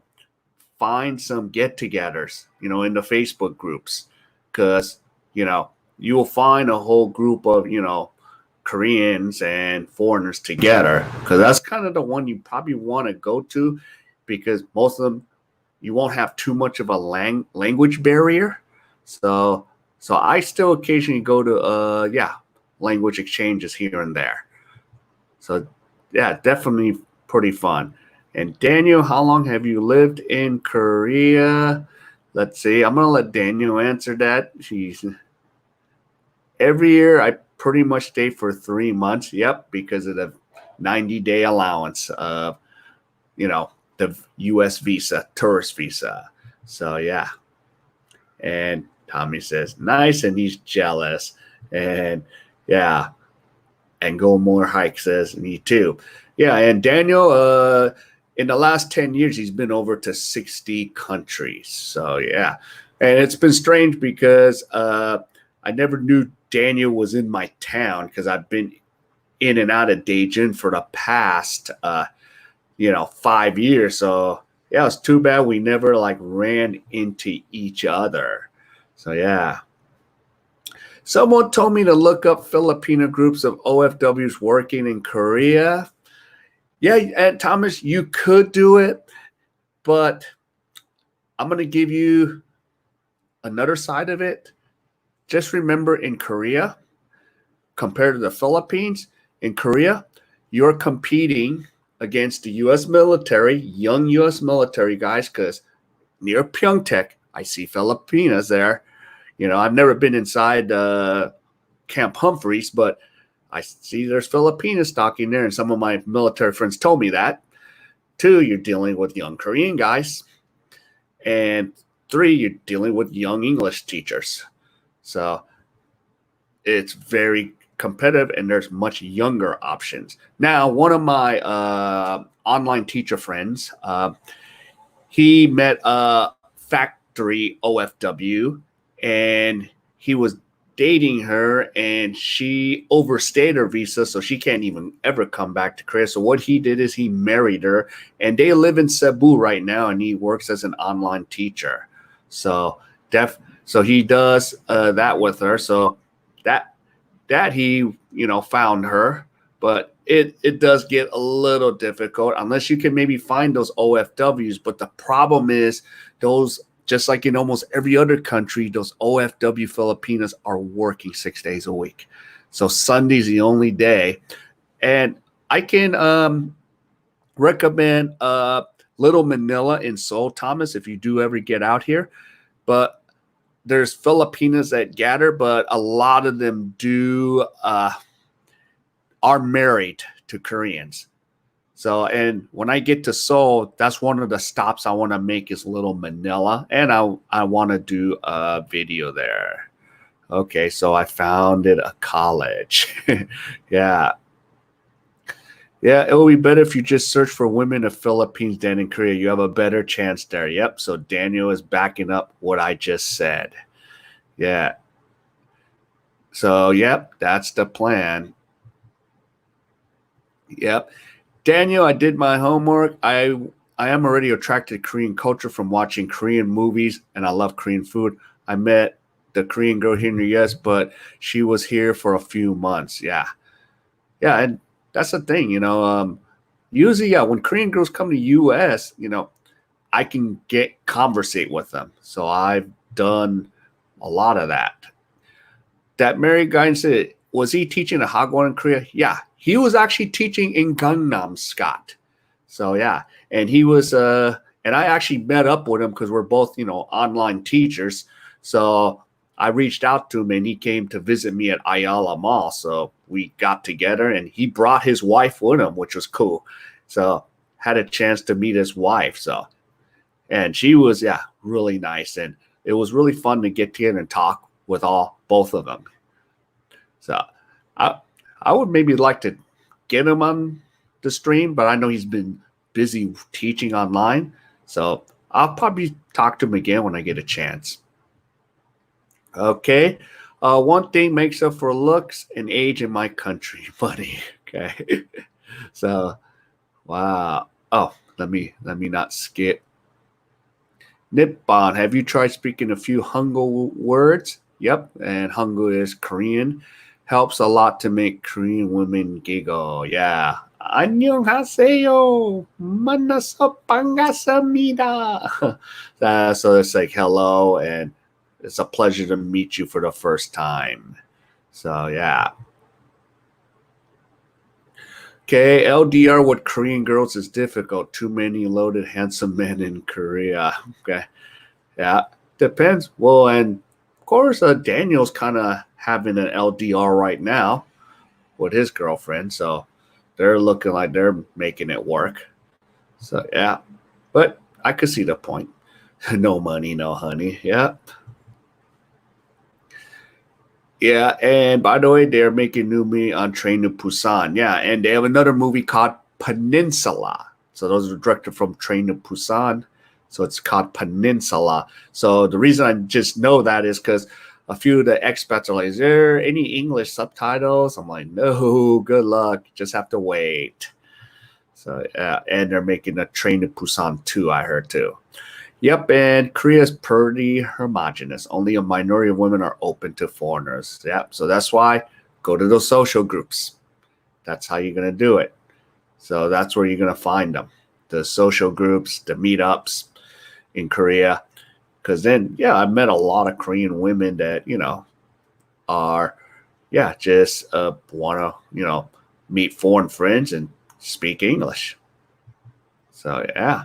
find some get-togethers, in the Facebook groups, because you will find a whole group of Koreans and foreigners together, because that's kind of the one you probably want to go to, because most of them you won't have too much of a language barrier. So I still occasionally go to language exchanges here and there. So yeah, definitely pretty fun. And Daniel, how long have you lived in Korea? Let's see. I'm gonna let Daniel answer that. Every year I pretty much stay for 3 months. Yep, because of the 90-day allowance of the U.S. visa, tourist visa. So yeah. And Tommy says nice, and he's jealous. And yeah, and Go More Hike says me too. Yeah, and Daniel, in the last 10 years, he's been over to 60 countries. So yeah, and it's been strange because I never knew Daniel was in my town, because I've been in and out of Daejeon for the past 5 years. So yeah, it's too bad we never ran into each other. So yeah. Someone told me to look up Filipino groups of OFWs working in Korea. Yeah, and Thomas, you could do it, but I'm going to give you another side of it. Just remember, in Korea, compared to the Philippines, in Korea, you're competing against the U.S. military, young U.S. military guys, because near Pyeongtaek, I see Filipinas there. I've never been inside Camp Humphreys, but I see there's Filipinas stalking there, and some of my military friends told me that. 2, you're dealing with young Korean guys. And 3, you're dealing with young English teachers. So it's very competitive, and there's much younger options. Now, one of my online teacher friends, he met a factory OFW, and he was dating her, and she overstayed her visa, so she can't even ever come back to Korea. So what he did is he married her, and they live in Cebu right now, and he works as an online teacher. So so he does that with her. So that he found her, but it does get a little difficult unless you can maybe find those OFWs. But the problem is, those, just like in almost every other country, those OFW Filipinos are working 6 days a week. So Sunday's the only day. And I can recommend Little Manila in Seoul, Thomas, if you do ever get out here. But there's Filipinas that gather, but a lot of them are married to Koreans. So, and when I get to Seoul, that's one of the stops I want to make, is Little Manila, and I want to do a video there. Okay, so I founded a college. Yeah. Yeah, it will be better if you just search for women of Philippines than in Korea. You have a better chance there. Yep, so Daniel is backing up what I just said. Yeah. So, yep, that's the plan. Yep. Daniel, I did my homework. I am already attracted to Korean culture from watching Korean movies, and I love Korean food. I met the Korean girl here in the US, but she was here for a few months. Yeah. Yeah, and that's the thing, usually, yeah, when Korean girls come to US, I can conversate with them. So I've done a lot of that. That married guy said, was he teaching a Hagwon in Korea? Yeah, he was actually teaching in Gangnam, Scott. So yeah, and he was, and I actually met up with him because we're both, online teachers. So I reached out to him and he came to visit me at Ayala Mall. So we got together and he brought his wife with him, which was cool. So had a chance to meet his wife. So, and she was, yeah, really nice. And it was really fun to get together and talk with both of them. So I I would maybe like to get him on the stream, but I know he's been busy teaching online. So I'll probably talk to him again when I get a chance. Okay. One thing makes up for looks and age in my country, money. Okay. So wow. Oh, let me not skip. Nippon, have you tried speaking a few Hangul words? Yep, and Hangul is Korean. Helps a lot to make Korean women giggle. Yeah. 안녕하세요. 만나서 반갑습니다. So it's like hello, and it's a pleasure to meet you for the first time. So yeah. Okay, LDR with Korean girls is difficult. Too many loaded, handsome men in Korea. Okay. Yeah, depends. Well, and of course, Daniel's kind of having an LDR right now with his girlfriend, so they're looking like they're making it work. So yeah, but I could see the point. No money, no honey. Yeah, yeah. And by the way, they're making new movie on Train to Busan. Yeah, and they have another movie called Peninsula. So those are directed from Train to Busan. So it's called Peninsula. So the reason I just know that is because a few of the expats are like, is there any English subtitles? I'm like, no, good luck. Just have to wait. So, and they're making a Train to Busan 2, I heard too. Yep, and Korea is pretty homogenous. Only a minority of women are open to foreigners. Yep, so that's why go to those social groups. That's how you're going to do it. So that's where you're going to find them. The social groups, the meetups in Korea. Because then, yeah, I met a lot of Korean women that, are, yeah, just want to, meet foreign friends and speak English. So, yeah.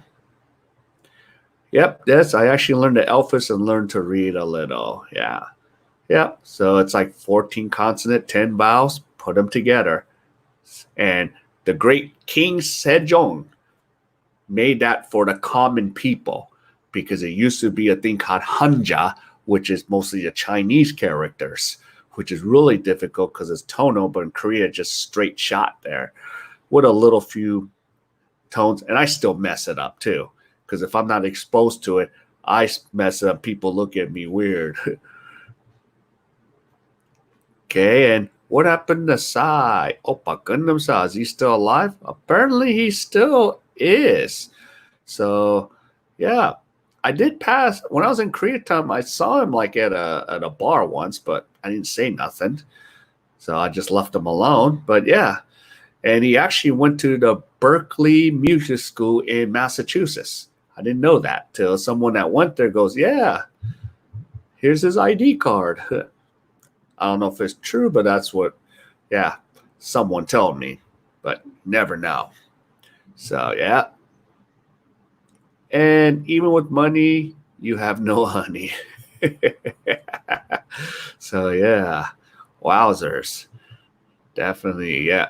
Yep, yes, I actually learned the Elvis and learned to read a little. Yeah. Yep. So it's like 14 consonant, 10 vowels, put them together. And the great King Sejong made that for the common people because it used to be a thing called Hanja, which is mostly the Chinese characters, which is really difficult because it's tonal, but in Korea, just straight shot there with a little few tones. And I still mess it up too, because if I'm not exposed to it, I mess it up. People look at me weird. Okay, and what happened to Sai? Oppa Gundam Sai, is he still alive? Apparently he still is. So, yeah, I did pass when I was in Koreatown. I saw him like at a bar once, but I didn't say nothing, so I just left him alone. But yeah, and he actually went to the Berkeley Music School in Massachusetts. I didn't know that till someone that went there goes, "Yeah, here's his ID card." I don't know if it's true, but that's what, yeah, someone told me, but never know. So yeah. And even with money, you have no honey. So yeah, wowzers. Definitely, yeah.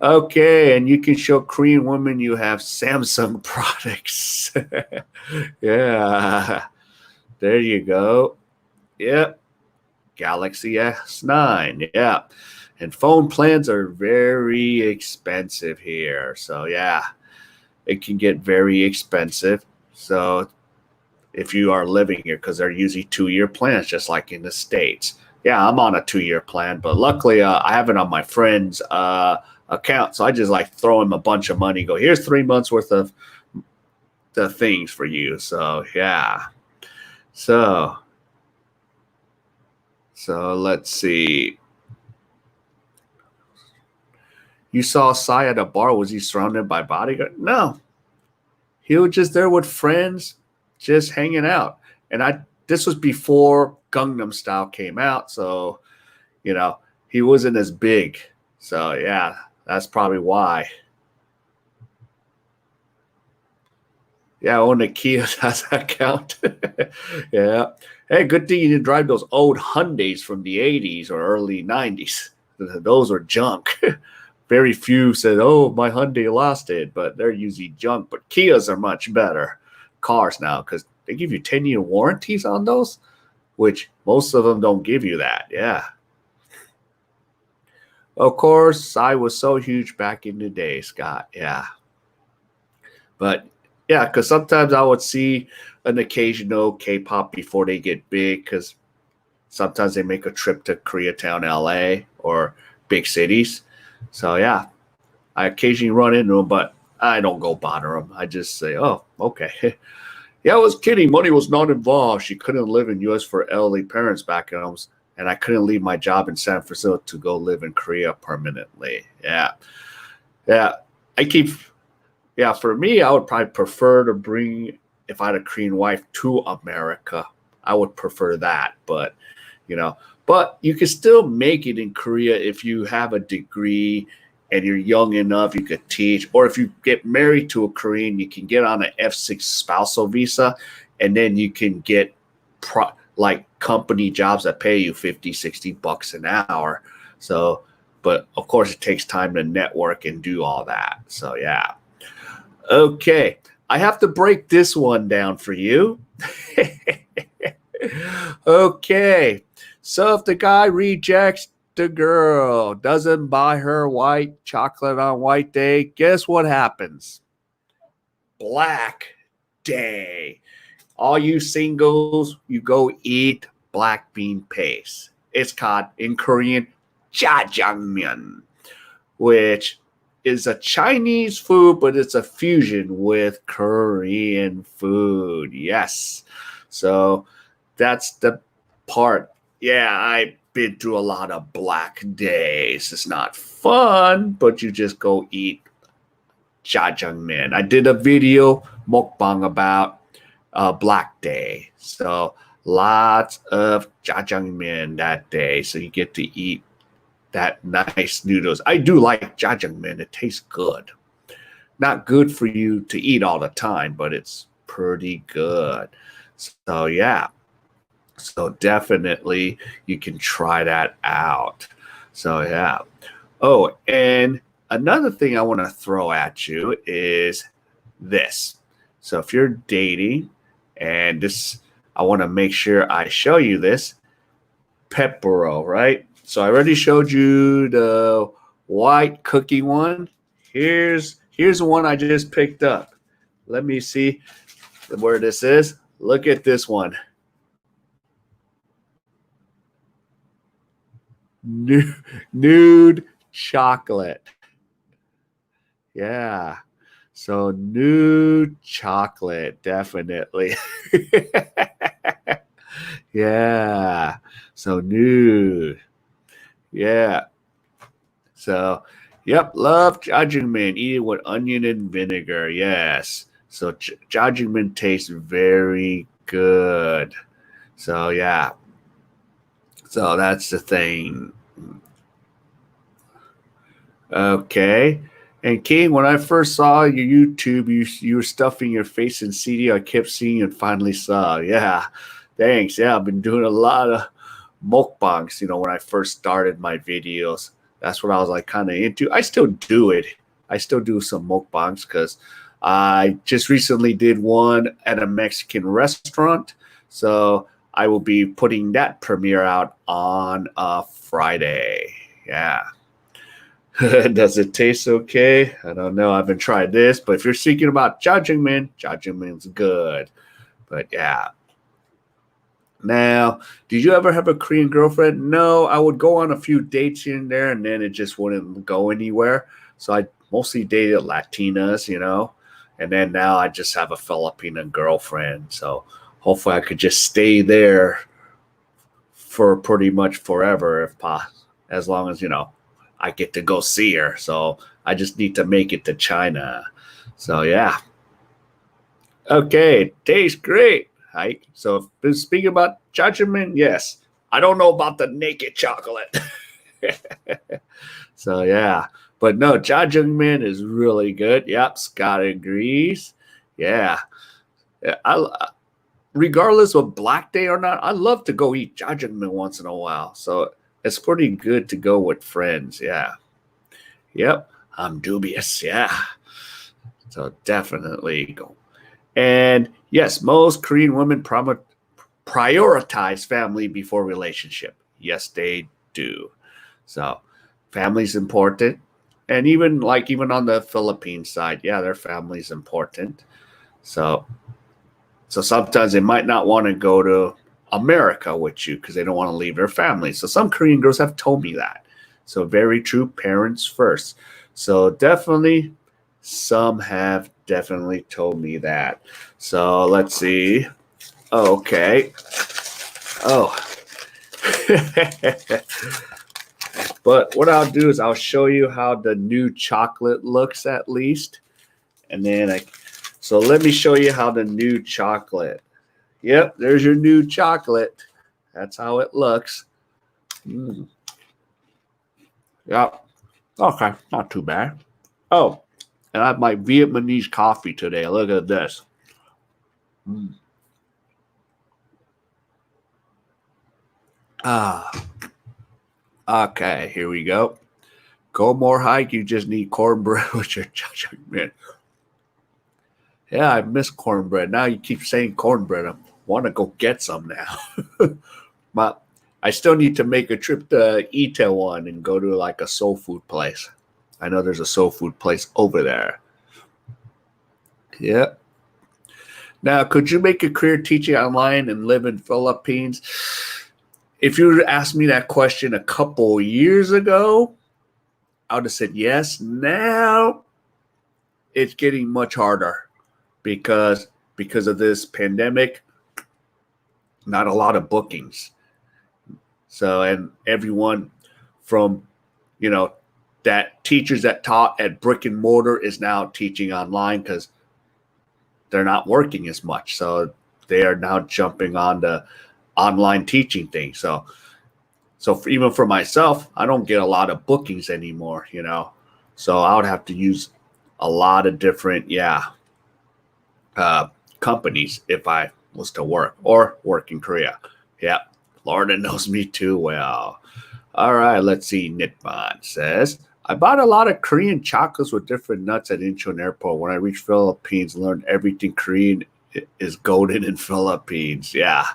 Okay, and you can show Korean women you have Samsung products. Yeah, there you go. Yep, Galaxy S9. Yeah, and phone plans are very expensive here. So yeah, it can get very expensive. So if you are living here, because they're usually 2-year plans, just like in the States. Yeah, I'm on a 2-year plan, but luckily I have it on my friend's account. So I just like throw him a bunch of money, go, here's 3 months worth of the things for you. So yeah. So So let's see. You saw Sai at a bar. Was he surrounded by bodyguards? No. He was just there with friends, just hanging out. And this was before Gangnam Style came out, so he wasn't as big. So yeah, that's probably why. Yeah, on the Kia, does that count? Yeah. Hey, good thing you didn't drive those old Hyundais from the 80s or early 90s. Those are junk. Very few said, oh, my Hyundai lost it, but they're usually junk. But Kias are much better cars now because they give you 10-year warranties on those, which most of them don't give you that. Yeah. Of course, I was so huge back in the day, Scott. Yeah. But yeah, because sometimes I would see an occasional K-pop before they get big because sometimes they make a trip to Koreatown, LA, or big cities. So yeah, I occasionally run into them, but I don't go bother them. I just say, oh, okay. Yeah, I was kidding. Money was not involved. She couldn't live in U.S. for elderly parents back home, and I couldn't leave my job in San Francisco to go live in Korea permanently. Yeah. Yeah. Yeah, for me, I would probably prefer to bring, if I had a Korean wife, to America. I would prefer that, but you can still make it in Korea if you have a degree and you're young enough, you could teach. Or if you get married to a Korean, you can get on an F6 spousal visa, and then you can get like company jobs that pay you 50, $60 an hour. So, but of course, it takes time to network and do all that. So, yeah. Okay. I have to break this one down for you. Okay. So if the guy rejects the girl, doesn't buy her white chocolate on white day, guess what happens? Black day. All you singles, you go eat black bean paste. It's called in Korean jjajangmyeon, which is a Chinese food, but it's a fusion with Korean food. Yes. So that's the part. Yeah, I've been through a lot of black days. It's not fun, but you just go eat jjajangmyeon. I did a video mukbang about Black Day. So lots of jjajangmyeon that day. So you get to eat that nice noodles. I do like jjajangmyeon. It tastes good. Not good for you to eat all the time, but it's pretty good. So yeah. So definitely you can try that out. So yeah. Oh, and another thing I want to throw at you is this. So if you're dating, and this, I want to make sure I show you this, Pepero, right? So I already showed you the white cookie one. Here's the one I just picked up. Let me see where this is. Look at this one. Nude chocolate. Yeah. So nude chocolate, definitely. Yeah. So nude. Yeah. So, yep, love jjajangmyeon. Eat it with onion and vinegar. Yes. So jjajangmyeon tastes very good. So yeah. So that's the thing. Okay. And King, when I first saw your YouTube, you were stuffing your face in CD. I kept seeing and finally saw. Yeah. Thanks. Yeah, I've been doing a lot of mukbangs, when I first started my videos. That's what I was like kind of into. I still do it. I still do some mukbangs because I just recently did one at a Mexican restaurant. So I will be putting that premiere out on Friday. Yeah. Does it taste okay? I don't know. I haven't tried this, but if you're thinking about jjajangmyeon's good. But yeah. Now, did you ever have a Korean girlfriend? No, I would go on a few dates here and there, and then it just wouldn't go anywhere. So I mostly dated Latinas, and then now I just have a Filipino girlfriend. So hopefully I could just stay there for pretty much forever, if possible, as long as I get to go see her. So I just need to make it to China. So yeah. Okay, tastes great. Right. So speaking about judgment, yes. I don't know about the naked chocolate. So yeah. But no, judgment is really good. Yep, Scott agrees. Yeah. Yeah, regardless of Black Day or not, I love to go eat jajangmyeon once in a while. So it's pretty good to go with friends. Yeah. Yep. I'm dubious. Yeah. So definitely go. And yes, most Korean women prioritize family before relationship. Yes, they do. So family's important. And even on the Philippine side, yeah, their family's important. So sometimes they might not want to go to America with you because they don't want to leave their family. So some Korean girls have told me that. So very true, parents first. So definitely some have definitely told me that. So let's see. Okay. Oh. But what I'll do is I'll show you how the new chocolate looks at least. And then so let me show you how the new chocolate. Yep, there's your new chocolate. That's how it looks. Mm. Yep. Okay, not too bad. Oh, and I have my Vietnamese coffee today. Look at this. Mm. Ah, okay, here we go. Go more hike. You just need cornbread with your judgment. Yeah, I miss cornbread. Now you keep saying cornbread. I want to go get some now. But I still need to make a trip to Itaewon and go to like a soul food place. I know there's a soul food place over there. Yep. Now, could you make a career teaching online and live in Philippines? If you would asked me that question a couple years ago, I would have said yes. Now it's getting much harder because of this pandemic. Not a lot of bookings. So and everyone from that teachers that taught at brick and mortar is now teaching online because they're not working as much. So they are now jumping on the online teaching thing. So even for myself, I don't get a lot of bookings anymore. So I would have to use a lot of different uh, companies if I was to work in Korea. Yeah, Florida knows me too well. All right, let's see. Nitban says, I bought a lot of Korean chocolates with different nuts at Incheon Airport. When I reached Philippines, learned everything Korean is golden in Philippines. Yeah.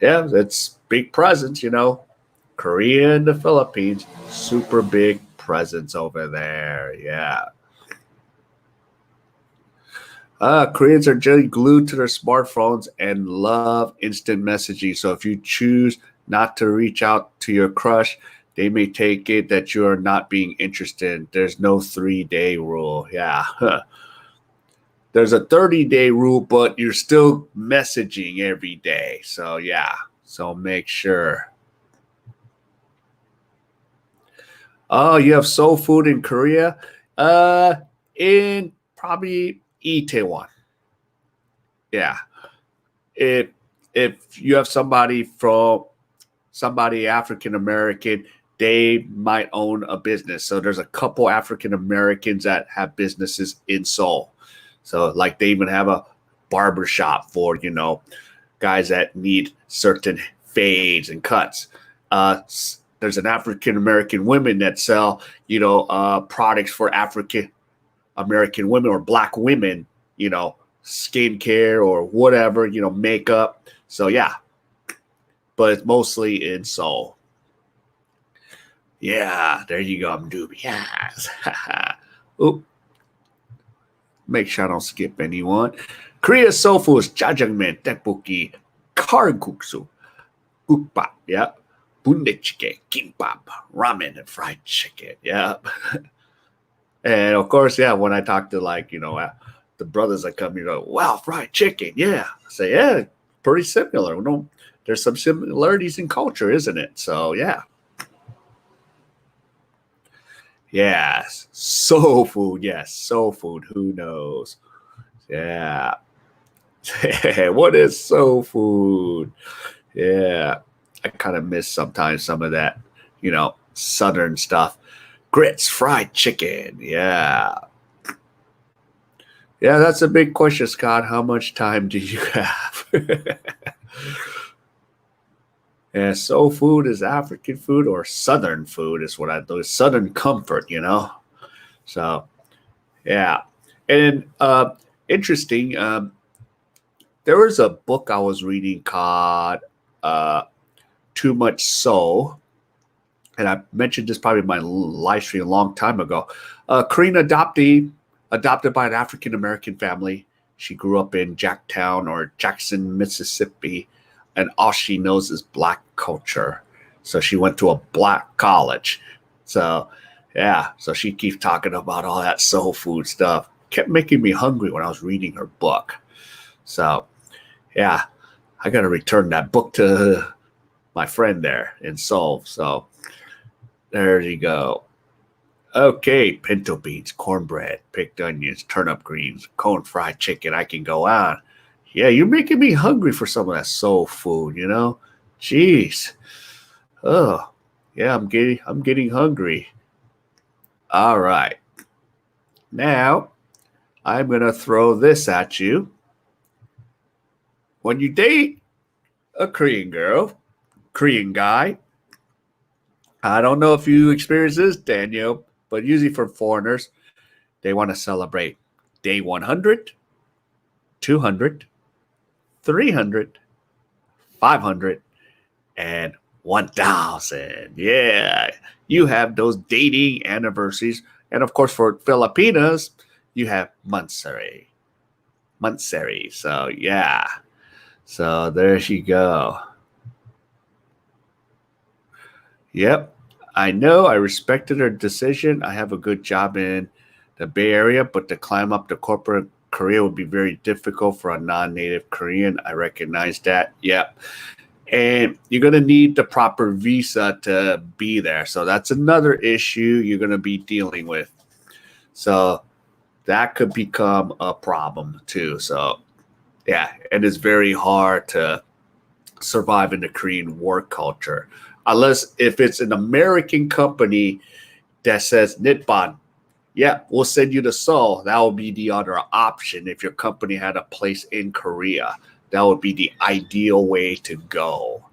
Yeah, it's big presence. Korea and the Philippines, super big presence over there. Yeah. Koreans are generally glued to their smartphones and love instant messaging. So if you choose not to reach out to your crush, they may take it that you are not being interested. There's no 3-day rule. Yeah. There's a 30-day rule, but you're still messaging every day. So yeah. So make sure. Oh, you have soul food in Korea? In probably Itaewon. Yeah. If you have somebody African American, they might own a business. So there's a couple African Americans that have businesses in Seoul. So like they even have a barber shop for guys that need certain fades and cuts. There's an African American women that sell products for African American women or black women, skincare or whatever, makeup. So yeah, but it's mostly in Seoul. Yeah, there you go. I'm dubious. Oop. Make sure I don't skip anyone. Korea's soul food is jjajangmyeon, tteokbokki, kalguksu, gukbap, yeah, bundae kimbap, ramen, and fried chicken. Yeah. And of course, yeah, when I talk to the brothers that come, wow, fried chicken. Yeah. I say, yeah, pretty similar. There's some similarities in culture, isn't it? So yeah. Yes, soul food. Yes, soul food. Who knows? Yeah. What is soul food? Yeah, I kind of miss sometimes some of that, southern stuff. Grits, fried chicken. Yeah. Yeah, that's a big question, Scott. How much time do you have? Yeah, soul food is African food or southern food is what I do. Southern comfort. So yeah. And interesting, there was a book I was reading called uh, Too Much Soul. And I mentioned this probably in my live stream a long time ago. Korean adoptee, adopted by an African American family. She grew up in Jacktown or Jackson, Mississippi, and all she knows is black culture. So she went to a black college. So yeah, so she keeps talking about all that soul food stuff. Kept making me hungry when I was reading her book. So yeah, I got to return that book to my friend there in Seoul. So there you go. Okay, pinto beans, cornbread, picked onions, turnip greens, corn fried chicken. I can go on. Yeah, you're making me hungry for some of that soul food. Jeez. Oh, yeah, I'm getting hungry. All right. Now, I'm going to throw this at you. When you date a Korean girl, Korean guy, I don't know if you experience this, Daniel, but usually for foreigners, they want to celebrate day 100, 200, 300, 500, and 1,000. Yeah, you have those dating anniversaries. And of course, for Filipinas, you have Mansari. Mansari. So, yeah. So, there you go. Yep. I know. I respected her decision. I have a good job in the Bay Area, but to climb up to corporate Korea would be very difficult for a non-native Korean. I recognize that. Yep. And you're going to need the proper visa to be there. So that's another issue you're going to be dealing with. So that could become a problem too. So yeah, and it's very hard to survive in the Korean work culture. Unless if it's an American company that says Nippon, yeah, we'll send you to Seoul. That would be the other option if your company had a place in Korea. That would be the ideal way to go.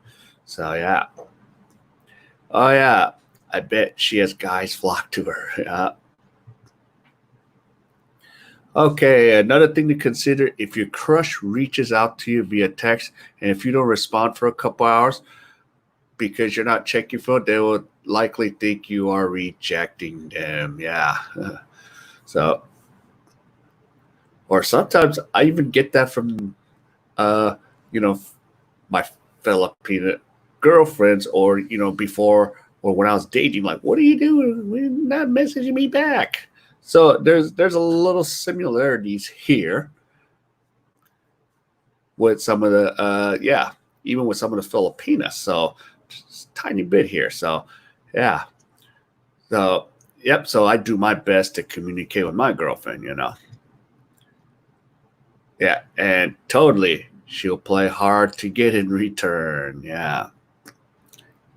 So, yeah. Oh, yeah. I bet she has guys flock to her. Yeah. Okay, another thing to consider, if your crush reaches out to you via text and if you don't respond for a couple hours because you're not checking your phone, they will likely think you are rejecting them. Yeah. So, or sometimes I even get that from uh, you know, my Filipino girlfriends or, before or when I was dating, like, what are you doing? You're not messaging me back. So there's a little similarities here with some of the even with some of the Filipinas. So just a tiny bit here. So yeah. So yep. So I do my best to communicate with my girlfriend. Yeah, and totally. She'll play hard to get in return. Yeah.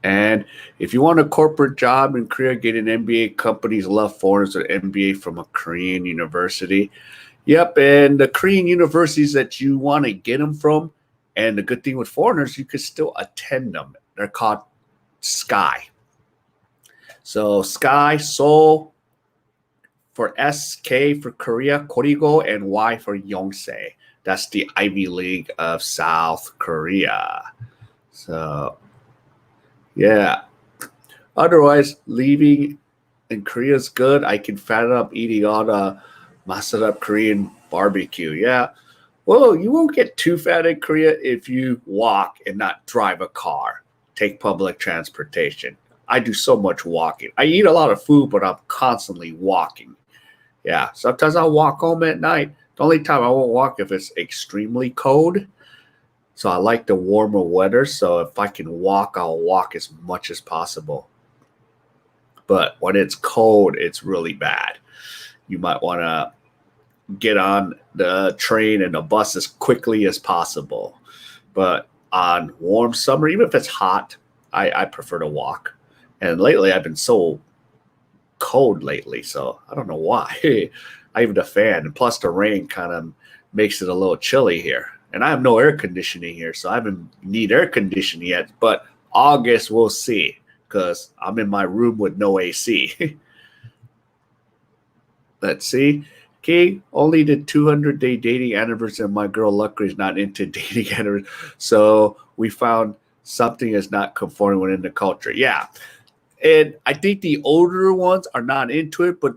And if you want a corporate job in Korea, get an MBA. Companies love foreigners with MBA from a Korean university. Yep, and the Korean universities that you want to get them from, and the good thing with foreigners, you could still attend them. They're called SKY. So SKY, Seoul for SK for Korea, Korigo, and Y for Yonsei. That's the Ivy League of South Korea. So, yeah. Otherwise, leaving in Korea is good. I can fatten up eating all the mastered up Korean barbecue. Yeah. Well, you won't get too fat in Korea if you walk and not drive a car. Take public transportation. I do so much walking. I eat a lot of food, but I'm constantly walking. Yeah. Sometimes I'll walk home at night. The only time I won't walk if it's extremely cold. So I like the warmer weather. So if I can walk, I'll walk as much as possible. But when it's cold, it's really bad. You might want to get on the train and the bus as quickly as possible. But on warm summer, even if it's hot, I prefer to walk. And lately, I've been so cold lately, so I don't know why. I even a fan, and plus the rain kind of makes it a little chilly here. And I have no air conditioning here, so I haven't need air conditioning yet. But August, we'll see, because I'm in my room with no AC. Let's see. K.A.E only did 200-day dating anniversary, and my girl luckily is not into dating anniversary. So we found something is not conforming within the culture. Yeah. And I think the older ones are not into it, but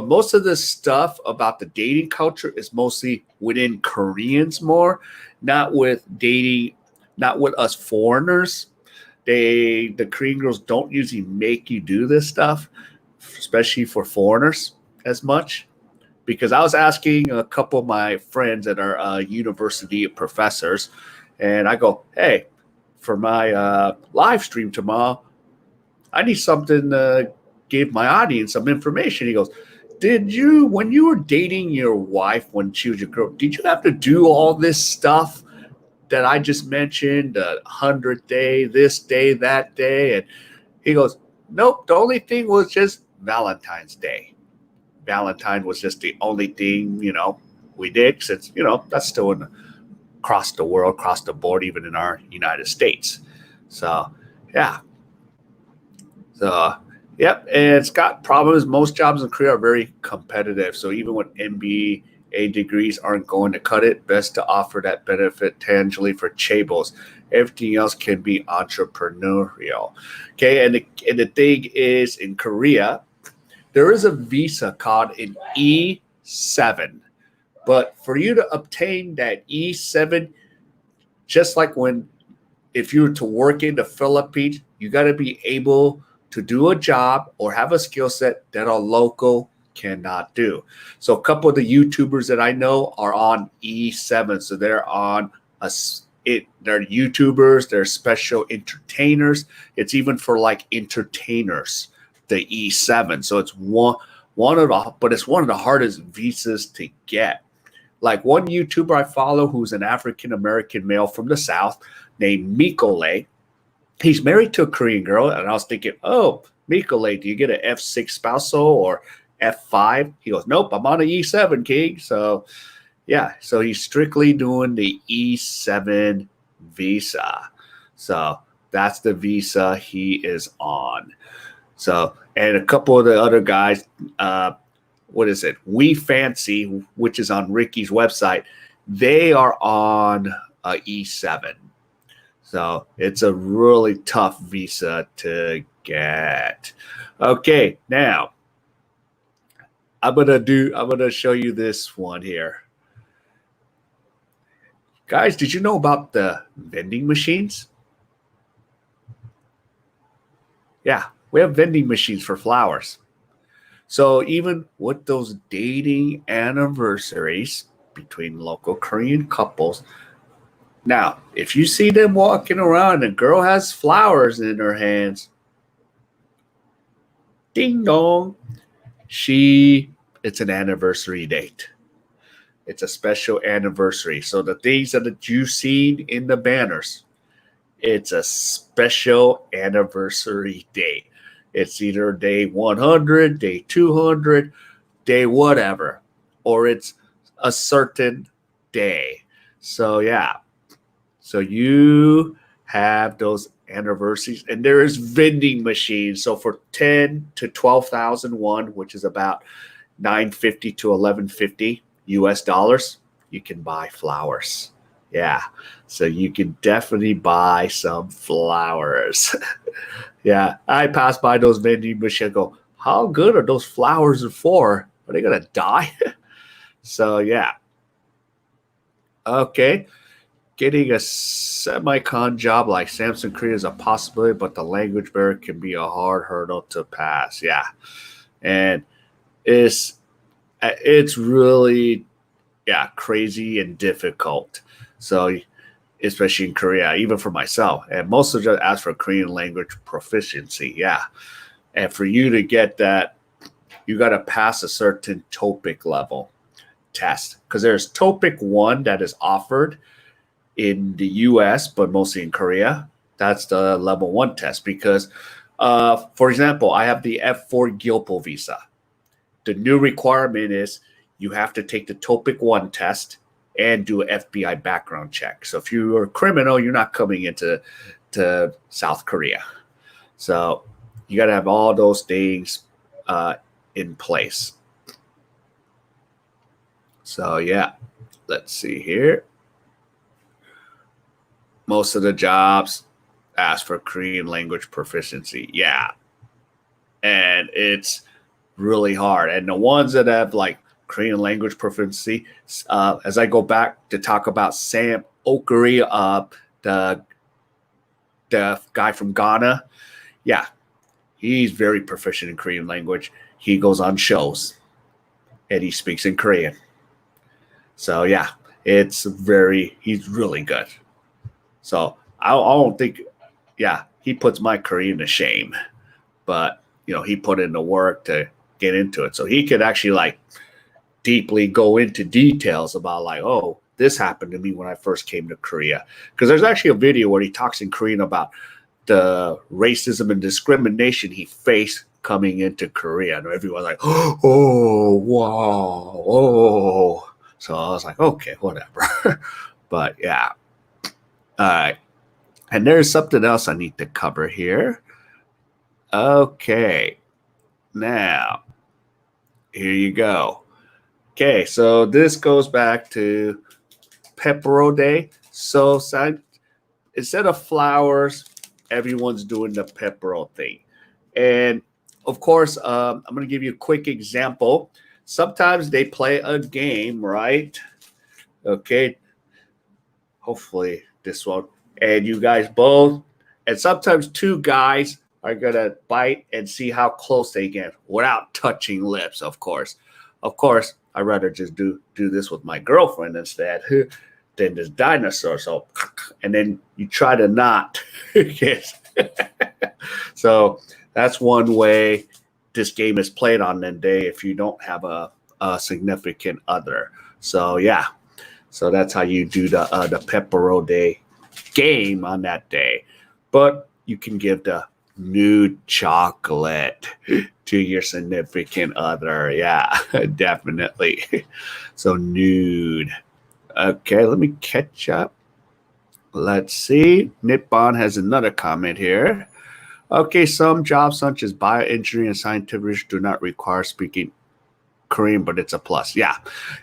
most of the stuff about the dating culture is mostly within Koreans more, not with dating, not with us foreigners. The Korean girls don't usually make you do this stuff, especially for foreigners as much. Because I was asking a couple of my friends that are university professors, and I go, hey, for my live stream tomorrow, I need something to give my audience some information. He goes, when you were dating your wife when she was your girl, did you have to do all this stuff that I just mentioned, the 100th day, this day, that day? And he goes, nope, the only thing was just Valentine's Day. Valentine was just the only thing, we did, since, that's still across the world, across the board, even in our United States. So, yeah. So, yep. And it's got problems. Most jobs in Korea are very competitive. So, even when MBA degrees aren't going to cut it, best to offer that benefit tangibly for chaebol. Everything else can be entrepreneurial. Okay. And the thing is, in Korea, there is a visa called an E7. But for you to obtain that E7, just like if you were to work in the Philippines, you got to be able to do a job or have a skill set that a local cannot do. So a couple of the YouTubers that I know are on E7. So they're on they're YouTubers, they're special entertainers. It's even for like entertainers, the E7. So it's it's one of the hardest visas to get. Like one YouTuber I follow who's an African American male from the South named Mikole. He's married to a Korean girl, and I was thinking, oh, Mikole, do you get an F6 spousal or F5? He goes, nope, I'm on an E7, King. So, yeah, so he's strictly doing the E7 visa. So that's the visa he is on. So, and a couple of the other guys, what is it? We Fancy, which is on Ricky's website, they are on E7. So it's a really tough visa to get. Okay, now I'm gonna show you this one here. Guys, did you know about the vending machines? Yeah, we have vending machines for flowers. So even with those dating anniversaries between local Korean couples, now if you see them walking around and a girl has flowers in her hands, ding dong, it's an anniversary date. It's a special anniversary. So the things that you've seen in the banners, it's a special anniversary date. It's either day 100, day 200, day whatever, or it's a certain day. So yeah, so you have those anniversaries, and there is vending machines. So for 10 to 12,001, which is about 950 to 1150 US dollars, you can buy flowers. Yeah, so you can definitely buy some flowers. Yeah, I pass by those vending machines and go, how good are those flowers for? Are they going to die? So, yeah. Okay. Getting a semicon job like Samson Korea is a possibility, but the language barrier can be a hard hurdle to pass. Yeah. And it's really, yeah, crazy and difficult. So especially in Korea, even for myself. And most of them ask for Korean language proficiency. Yeah. And for you to get that, you got to pass a certain TOPIK level test, because there's TOPIK 1 that is offered in the US, but mostly in Korea. That's the level 1 test because, for example, I have the F4 Gilpo visa. The new requirement is you have to take the TOPIK 1 test and do an FBI background check. So if you're a criminal, you're not coming into South Korea. So you got to have all those things in place. So yeah, let's see here. Most of the jobs ask for Korean language proficiency. Yeah. And it's really hard. And the ones that have like Korean language proficiency, as I go back to talk about Sam Okari, the guy from Ghana, yeah, he's very proficient in Korean language. He goes on shows and he speaks in Korean. So yeah, he's really good. So I don't think, yeah, he puts my Korean to shame, but he put in the work to get into it. So he could actually like deeply go into details about like, oh, this happened to me when I first came to Korea. Because there's actually a video where he talks in Korean about the racism and discrimination he faced coming into Korea. And everyone's like, oh, wow, oh. So I was like, okay, whatever. But yeah. All right. And there's something else I need to cover here. Okay. Now, here you go. Okay, so this goes back to Pepero Day. So instead of flowers, everyone's doing the Pepero thing. And of course, I'm going to give you a quick example. Sometimes they play a game, right? Okay. Hopefully this one. And you guys both, and sometimes two guys are going to bite and see how close they get without touching lips, of course. Of course, I'd rather just do this with my girlfriend instead than this dinosaur. So, and then you try to not kiss. So that's one way this game is played on that day if you don't have a significant other. So yeah, so that's how you do the Pepero Day game on that day. But you can give the nude chocolate to your significant other. Yeah, definitely. So nude. Okay, let me catch up. Let's see. Nippon has another comment here. Okay, some jobs such as bioengineering and scientific do not require speaking Korean, but it's a plus. Yeah.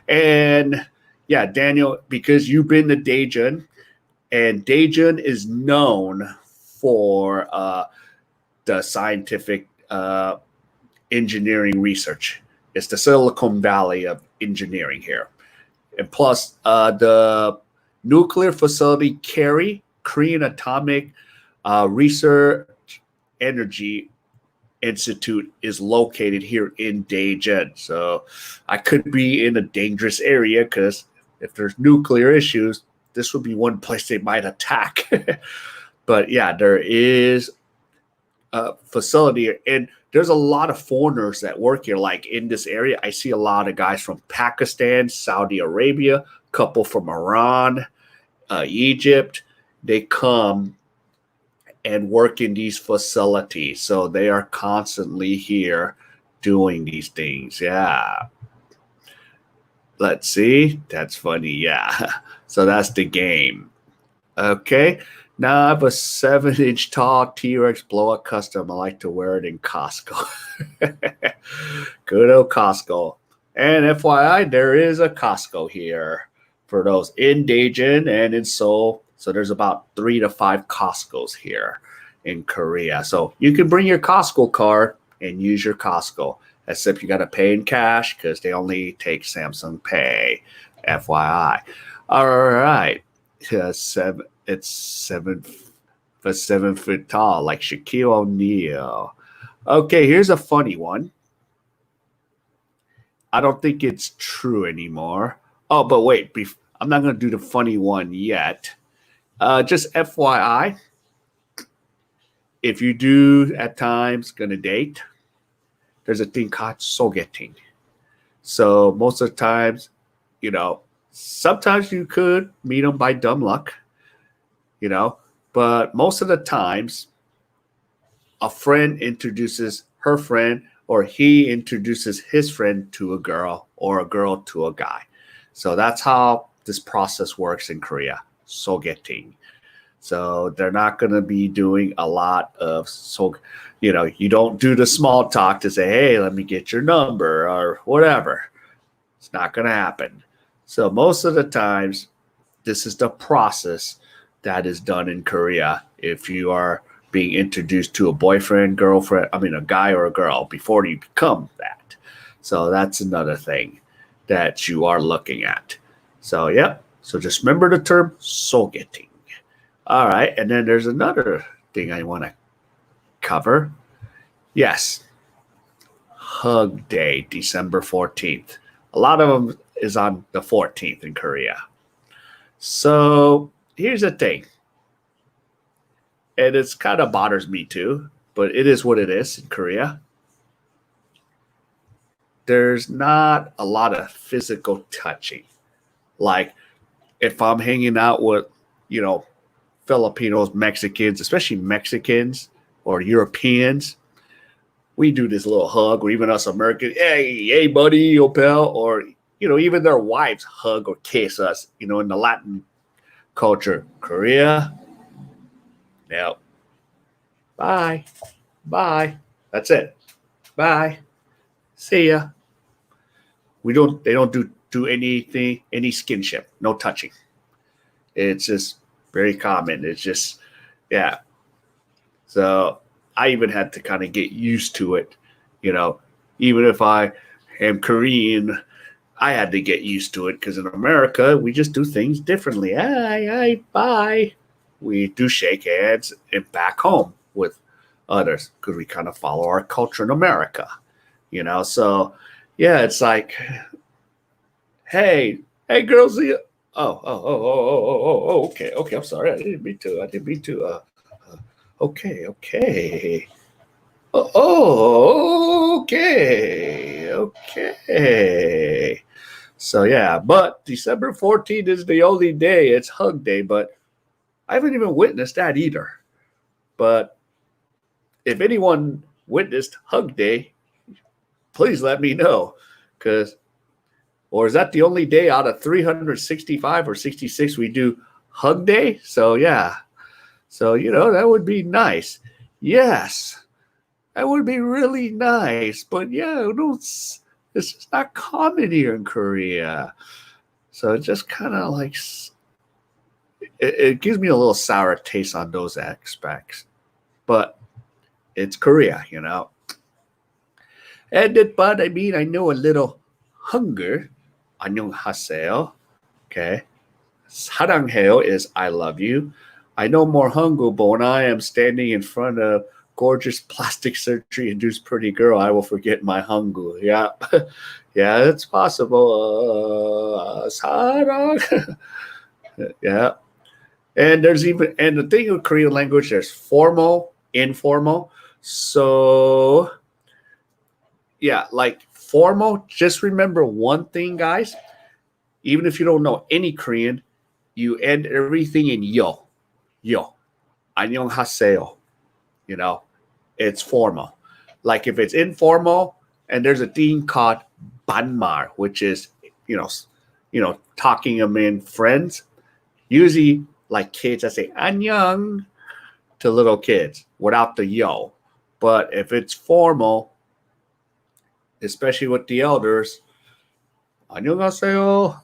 And yeah, Daniel, because you've been to Daejeon, and Daejeon is known for the scientific engineering research. It's the Silicon Valley of engineering here. And plus, the nuclear facility K.A.E, Korean Atomic Research Energy Institute, is located here in Daejeon. So I could be in a dangerous area because if there's nuclear issues, this would be one place they might attack. But yeah, there is a facility, and there's a lot of foreigners that work here. Like in this area, I see a lot of guys from Pakistan, Saudi Arabia, a couple from Iran, Egypt. They come and work in these facilities. So they are constantly here doing these things. Yeah. Let's see. That's funny. Yeah. So that's the game. Okay. Now I have a 7-inch tall T-Rex blow-up custom. I like to wear it in Costco. Good old Costco. And FYI, there is a Costco here for those in Daejeon and in Seoul. So there's about 3 to 5 Costcos here in Korea. So you can bring your Costco card and use your Costco, except you got to pay in cash because they only take Samsung Pay. FYI. All right. It's 7 foot tall, like Shaquille O'Neal. Okay, here's a funny one. I don't think it's true anymore. Oh, but wait, I'm not going to do the funny one yet. Just FYI, if you do at times gonna date, there's a thing called sogeting. So most of the times, sometimes you could meet them by dumb luck, but most of the times a friend introduces her friend or he introduces his friend to a girl or a girl to a guy. So that's how this process works in Korea, sogeting. So they're not going to be doing a lot of you don't do the small talk to say, hey, let me get your number or whatever. It's not going to happen. So most of the times, this is the process that is done in Korea if you are being introduced to a boyfriend, girlfriend, a guy or a girl before you become that. So that's another thing that you are looking at. So, yep. So just remember the term sogeting. All right. And then there's another thing I want to cover. Yes. Hug Day, December 14th. A lot of them is on the 14th in Korea. So here's the thing. And it's kind of bothers me too, but it is what it is in Korea. There's not a lot of physical touching. Like if I'm hanging out with, Filipinos, Mexicans, especially Mexicans or Europeans, we do this little hug, or even us Americans, hey, buddy, yo, pal, or, even their wives hug or kiss us, in the Latin culture. Korea, no. Bye. That's it. Bye. See ya. They don't do anything, any skinship, no touching. It's just very common. It's just, yeah. So I even had to kind of get used to it, even if I am Korean, I had to get used to it because in America, we just do things differently. Hi, bye. We do shake hands and back home with others because we kind of follow our culture in America, So, yeah, it's like, hey, girls, okay, I'm sorry, I didn't mean to. Okay. Okay. So yeah, but December 14th is the only day it's Hug Day, but I haven't even witnessed that either. But if anyone witnessed Hug Day, please let me know. Or is that the only day out of 365 or 66 we do Hug Day? So yeah. So, that would be nice. Yes. That would be really nice. But yeah, it's just not common here in Korea. So it just kind of like, it gives me a little sour taste on those aspects. But it's Korea, But I know a little hunger. 안녕하세요. Okay. 사랑해요 is I love you. I know more Hangul, but when I am standing in front of gorgeous plastic surgery-induced pretty girl, I will forget my Hangul. Yeah, yeah, it's possible. 사랑. Yeah, and the thing with Korean language, there's formal, informal. So, yeah, like formal. Just remember one thing, guys. Even if you don't know any Korean, you end everything in yo. 안녕하세요. It's formal. Like if it's informal, and there's a thing called banmar, which is, talking among friends. Usually, like kids, I say 안녕 to little kids without the yo. But if it's formal, especially with the elders, 안녕하세요,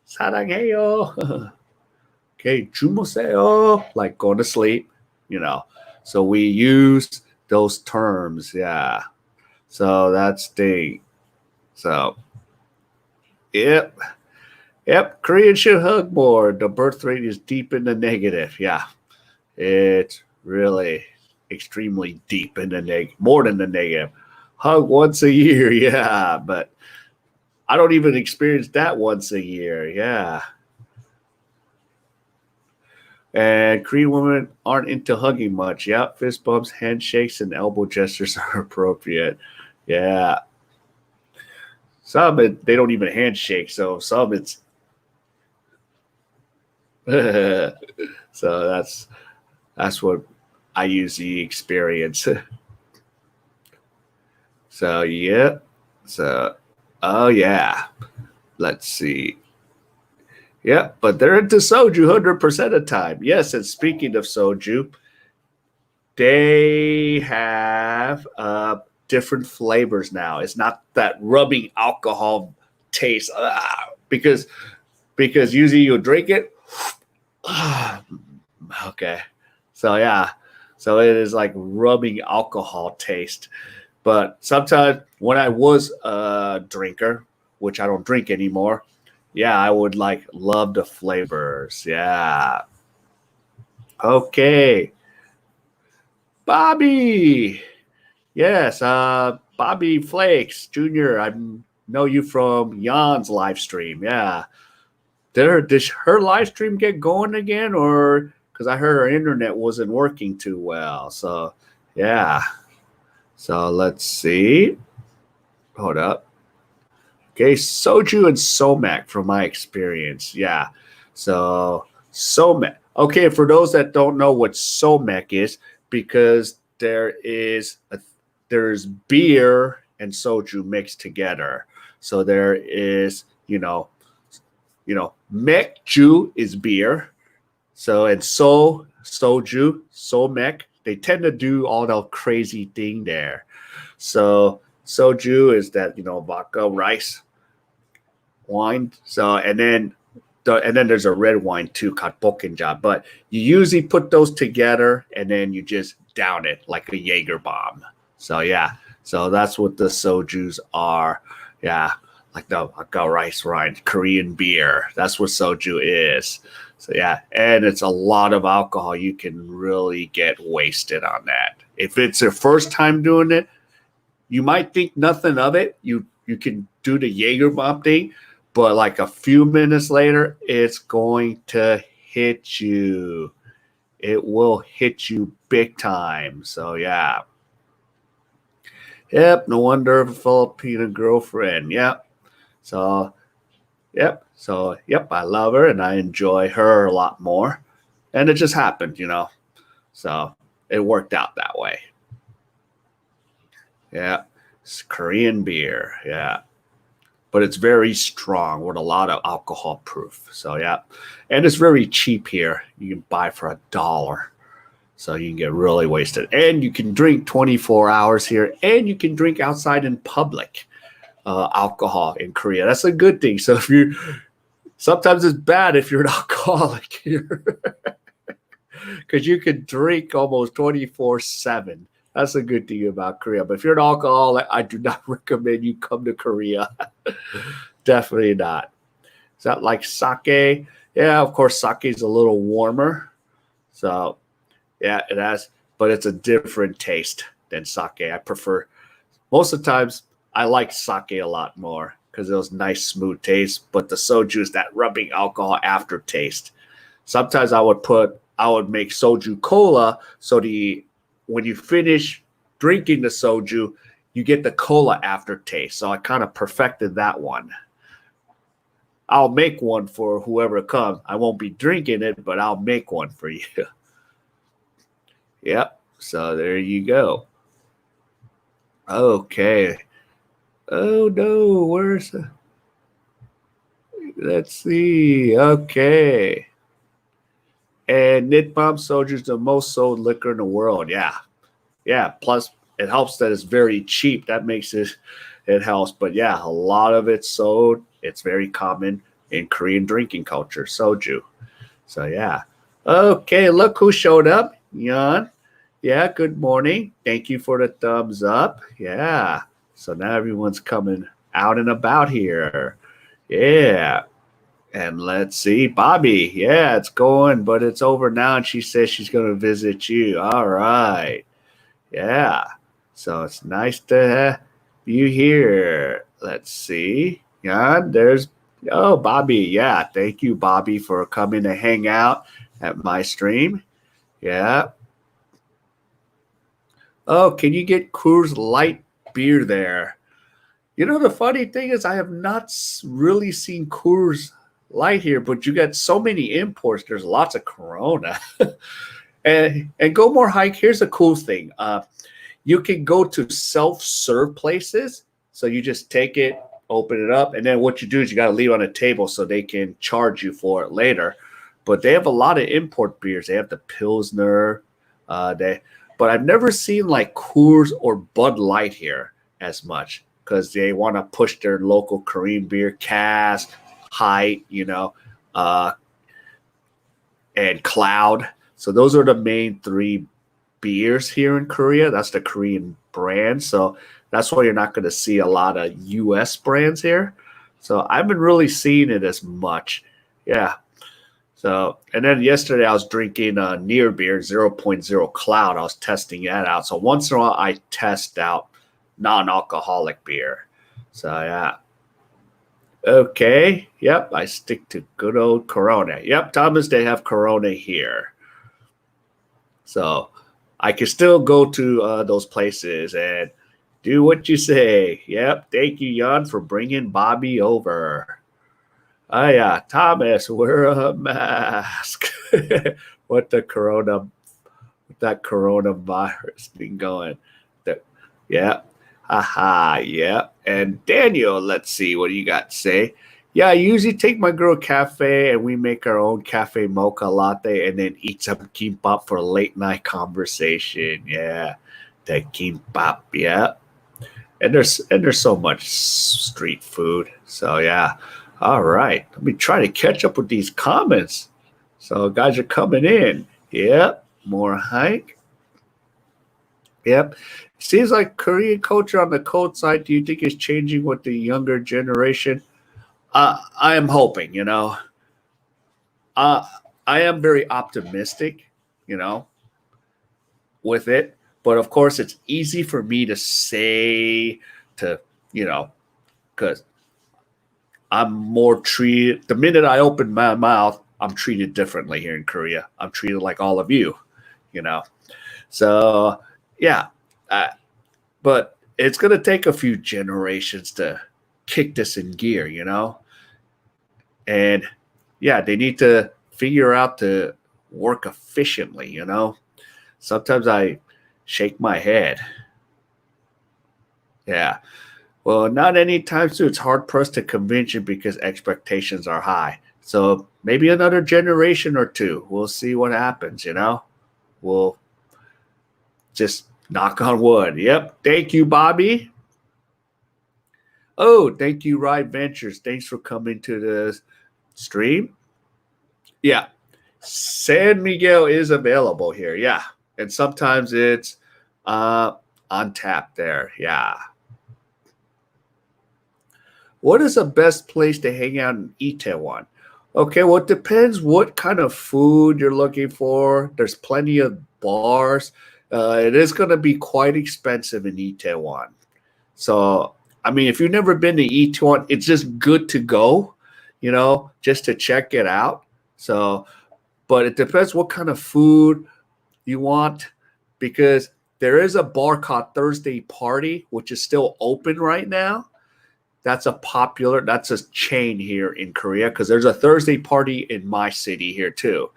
사랑해요. Okay, 주무세요, like go to sleep, So we use those terms, yeah. So that's the, so, yep. Korean should hug more. The birth rate is deep in the negative, yeah. It's really extremely deep in the negative, more than the negative. Hug once a year, yeah, but I don't even experience that once a year, yeah. And Korean women aren't into hugging much. Yeah, fist bumps, handshakes, and elbow gestures are appropriate. Yeah. Some they don't even handshake, so some it's so that's what I usually experience. So yeah. So oh yeah. Let's see. Yeah, but they're into soju 100% of the time. Yes, and speaking of soju, they have different flavors now. It's not that rubbing alcohol taste because usually you drink it. Okay, so yeah, so it is like rubbing alcohol taste. But sometimes when I was a drinker, which I don't drink anymore, yeah, I would like love the flavors. Yeah. Okay. Bobby. Yes, Bobby Flakes Jr. I know you from Jan's live stream. Yeah. Did her live stream get going again, or because I heard her internet wasn't working too well? So, yeah. So let's see. Hold up. Okay, soju and somak from my experience. Yeah. So somak. Okay, for those that don't know what somak is, because there's beer and soju mixed together. So there is, mekju is beer. So and soju, somek, they tend to do all the crazy thing there. So soju is that vodka, rice, wine. So and then there's a red wine too, called Bokenja. But you usually put those together and then you just down it like a Jaeger bomb. So yeah, so that's what the sojus are. Yeah, like the rice wine, Korean beer. That's what soju is. So yeah, and it's a lot of alcohol. You can really get wasted on that. If it's your first time doing it, you might think nothing of it. You can do the Jaeger bomb thing, but like a few minutes later, it's going to hit you. It will hit you big time. So yeah. Yep, no wonder a Filipino girlfriend. Yep. So yep. So yep, I love her and I enjoy her a lot more. And it just happened. So it worked out that way. Yeah. It's Korean beer. Yeah. But it's very strong with a lot of alcohol proof. So yeah, and it's very cheap here. You can buy for $1, so you can get really wasted, and you can drink 24 hours here, and you can drink outside in public. Alcohol in Korea, that's a good thing. So if you sometimes it's bad if you're an alcoholic here, because you can drink almost 24/7. That's a good thing about Korea. But if you're an alcoholic, I do not recommend you come to Korea. Definitely not. Is that like sake? Yeah, of course, sake is a little warmer. So, yeah, it has, but it's a different taste than sake. I prefer, most of the times, I like sake a lot more because it was nice, smooth taste. But the soju is that rubbing alcohol aftertaste. Sometimes I would make soju cola so when you finish drinking the soju, you get the cola aftertaste. So I kind of perfected that one. I'll make one for whoever comes. I won't be drinking it, but I'll make one for you. Yep. So there you go. Okay. Oh no, let's see. Okay. And Nitpom Soju is the most sold liquor in the world. Yeah. Yeah. Plus it helps that it's very cheap. That makes it helps. But yeah, a lot of it's sold. It's very common in Korean drinking culture, soju. So yeah. Okay, look who showed up. Yan. Yeah, good morning. Thank you for the thumbs up. Yeah. So now everyone's coming out and about here. Yeah. And let's see, Bobby. Yeah, it's going, but it's over now. And she says she's going to visit you. All right. Yeah. So it's nice to have you here. Let's see. Yeah, oh, Bobby. Yeah. Thank you, Bobby, for coming to hang out at my stream. Yeah. Oh, can you get Coors Light beer there? You know, the funny thing is I have not really seen Coors Light here, but you got so many imports. There's lots of Corona. And go more hike. Here's a cool thing. You can go to self-serve places. So you just take it, open it up, and then what you do is you got to leave it on a table so they can charge you for it later. But they have a lot of import beers. They have the Pilsner. But I've never seen like Coors or Bud Light here as much because they want to push their local Korean beer, Cask, Height, and Cloud. So those are the main three beers here in Korea. That's the Korean brand. So that's why you're not going to see a lot of U.S. brands here. So I haven't really seen it as much. Yeah. So, and then yesterday I was drinking Near Beer 0.0 Cloud. I was testing that out. So once in a while I test out non-alcoholic beer. So yeah. Okay. Yep. I stick to good old Corona. Yep. Thomas, they have Corona here. So I can still go to those places and do what you say. Yep. Thank you, Jan, for bringing Bobby over. Oh, yeah. Thomas, wear a mask. What that coronavirus thing going. Yeah. Haha. Yeah. And Daniel, let's see. What do you got to say? Yeah, I usually take my girl cafe and we make our own cafe mocha latte and then eat some kimbap for a late night conversation. Yeah, the kimbap. Yeah, and there's so much street food. So yeah, all right. Let me try to catch up with these comments. So guys are coming in. Yep, more hike. Yep. Seems like Korean culture on the cold side. Do you think is changing with the younger generation? I am hoping, I am very optimistic, with it. But of course, it's easy for me to say because I'm more treated. The minute I open my mouth, I'm treated differently here in Korea. I'm treated like all of you, you know. So yeah, but it's gonna take a few generations to kick this in gear, And yeah, they need to figure out to work efficiently, Sometimes I shake my head. Yeah. Well, not anytime soon. It's hard pressed to convince you because expectations are high. So maybe another generation or two. We'll see what happens, We'll just knock on wood. Yep. Thank you, Bobby. Oh, thank you, Ride Ventures. Thanks for coming to the stream. Yeah. San Miguel is available here. Yeah. And sometimes it's on tap there. Yeah. What is the best place to hang out in Itaewon? Okay, well, it depends what kind of food you're looking for. There's plenty of bars. It is going to be quite expensive in Itaewon. So, I mean, if you've never been to Itaewon, it's just good to go, just to check it out. So, but it depends what kind of food you want because there is a bar called Thursday Party, which is still open right now. That's a chain here in Korea because there's a Thursday Party in my city here too.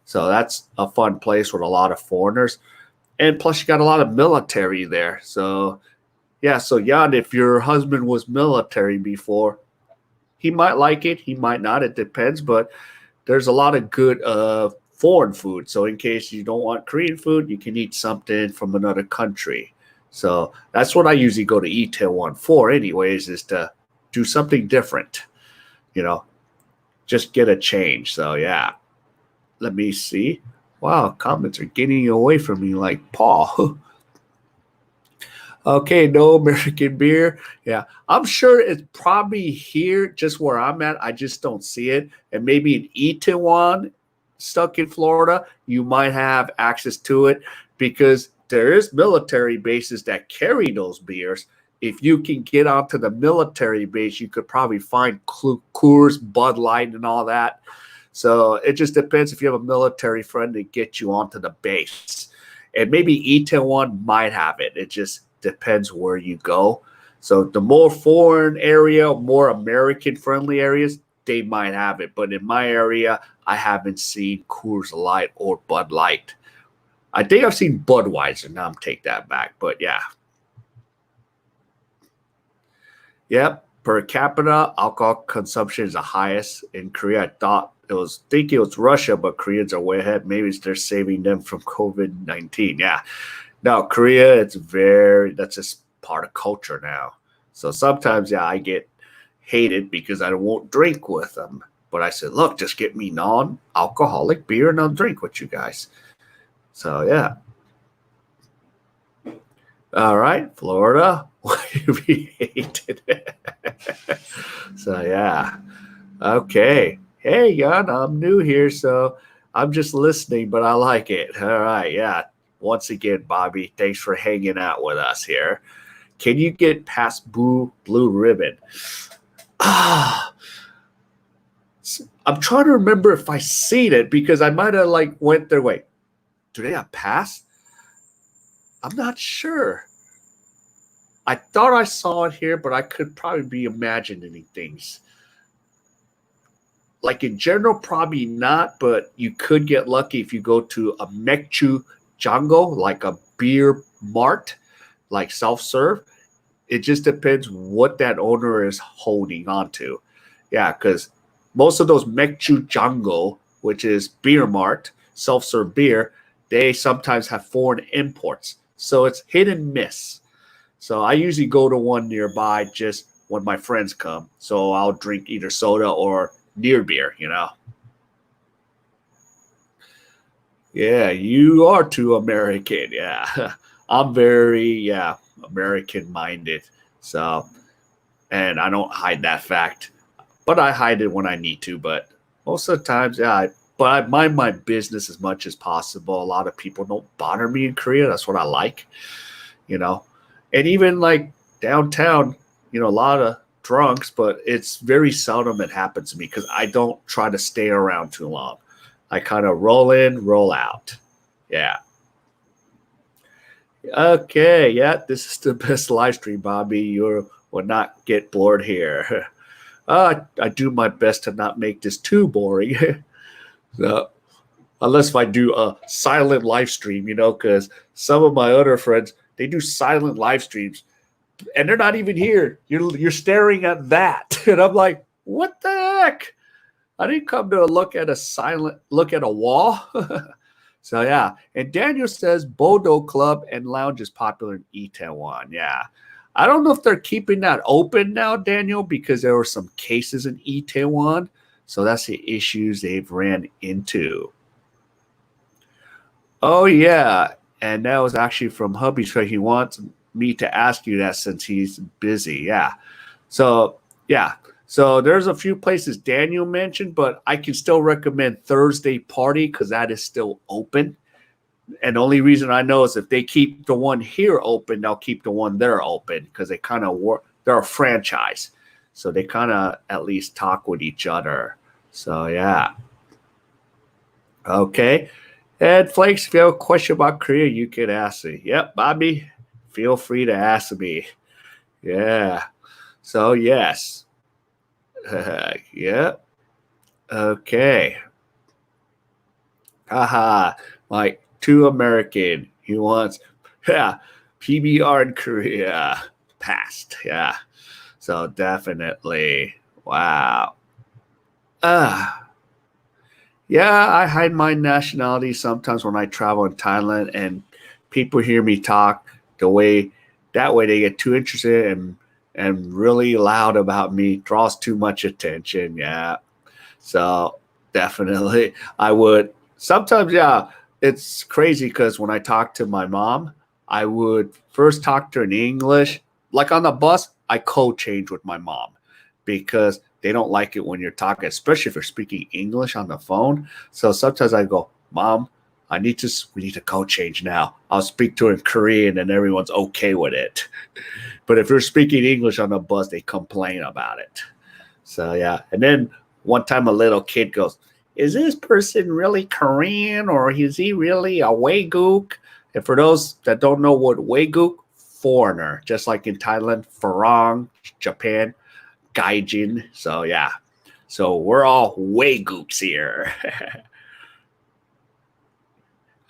So that's a fun place with a lot of foreigners. And plus you got a lot of military there. So yeah, so Jan, if your husband was military before, he might like it, he might not, it depends, but there's a lot of good foreign food. So in case you don't want Korean food, you can eat something from another country. So that's what I usually go to Itaewon for anyways, is to do something different, just get a change. So yeah, let me see. Wow, comments are getting away from me like Paul. Okay, no American beer. Yeah, I'm sure it's probably here just where I'm at. I just don't see it. And maybe in Itaewon, stuck in Florida, you might have access to it because there is military bases that carry those beers. If you can get onto the military base, you could probably find Coors, Bud Light, and all that. So it just depends if you have a military friend to get you onto the base. And maybe Itaewon might have it. It just depends where you go. So the more foreign area, more American friendly areas, they might have it. But in my area, I haven't seen Coors Light or Bud Light. I think I've seen Budweiser. Now I'm take that back. But yeah. Yep. Per capita, alcohol consumption is the highest in Korea. Think it was Russia, but Koreans are way ahead. Maybe they're saving them from COVID-19. Yeah. No, Korea, that's just part of culture now. So sometimes, yeah, I get hated because I won't drink with them. But I said, look, just get me non-alcoholic beer and I'll drink with you guys. So, yeah. All right, Florida, why you be hated? So, yeah. Okay. Hey, Jan, I'm new here, so I'm just listening, but I like it. All right, yeah. Once again, Bobby, thanks for hanging out with us here. Can you get past Blue Ribbon? I'm trying to remember if I seen it because I might have went their way. Do they have pass? I'm not sure. I thought I saw it here, but I could probably be imagining things. Like in general, probably not, but you could get lucky if you go to a Mekchu Jango, like a beer mart, like self-serve. It just depends what that owner is holding on to. Yeah, because most of those Mekchu Jango, which is beer mart, self-serve beer, they sometimes have foreign imports. So it's hit and miss. So I usually go to one nearby just when my friends come. So I'll drink either soda or near beer, Yeah, you are too American. Yeah. I'm very, American minded. So, and I don't hide that fact, but I hide it when I need to. But most of the times, but I mind my business as much as possible. A lot of people don't bother me in Korea. That's what I like, And even like downtown, a lot of drunks, but it's very seldom it happens to me because I don't try to stay around too long. I kind of roll in, roll out. Yeah. Okay. Yeah. This is the best live stream, Bobby. You will not get bored here. I do my best to not make this too boring. So, unless if I do a silent live stream, because some of my other friends, they do silent live streams and they're not even here. You're staring at that. And I'm like, what the heck? I didn't come to look at a wall. So yeah. And Daniel says Bodo Club and Lounge is popular in Itaewon. Yeah. I don't know if they're keeping that open now, Daniel, because there were some cases in Itaewon. So that's the issues they've ran into. Oh yeah. And that was actually from hubby. So he wants me to ask you that since he's busy. Yeah. So yeah. So there's a few places Daniel mentioned, but I can still recommend Thursday Party because that is still open. And the only reason I know is if they keep the one here open, they'll keep the one there open because they kind of work. They're a franchise. So they kind of at least talk with each other. So yeah. Okay. And Flakes, if you have a question about Korea, you can ask me. Yep, Bobby, feel free to ask me. Yeah. So yes. Yep. Okay. Haha. Like too American. He wants PBR in Korea. Passed. Yeah. So definitely. Wow. Yeah, I hide my nationality sometimes when I travel in Thailand and people hear me talk that way they get too interested and really loud about me, draws too much attention. Yeah. So definitely I would sometimes, it's crazy because when I talk to my mom, I would first talk to her in English. Like on the bus, I co-change with my mom because they don't like it when you're talking, especially if you're speaking English on the phone. So sometimes I go, Mom, we need to co-change now. I'll speak to her in Korean and everyone's okay with it. But if you're speaking English on the bus, they complain about it. So yeah. And then one time a little kid goes, is this person really Korean or is he really a Wayguk? And for those that don't know what Wayguk, foreigner, just like in Thailand, Farang, Japan, Gaijin. So yeah, so we're all Waygooks here.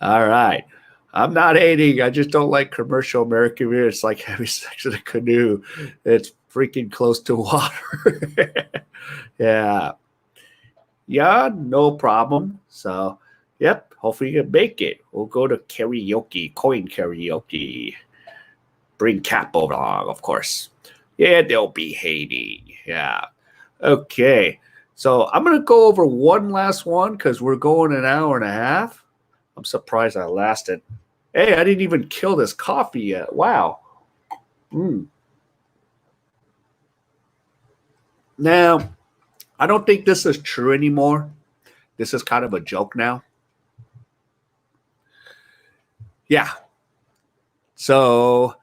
All right. I'm not hating. I just don't like commercial American beer. It's like having sex in a canoe. It's freaking close to water. Yeah. Yeah, no problem. So, yep. Hopefully you can make it. We'll go to karaoke, coin karaoke. Bring Capo along, of course. Yeah, they'll be hating. Yeah. Okay. So I'm going to go over one last one because we're going an hour and a half. I'm surprised I lasted. Hey, I didn't even kill this coffee yet. Wow. Now, I don't think this is true anymore. This is kind of a joke now. Yeah. So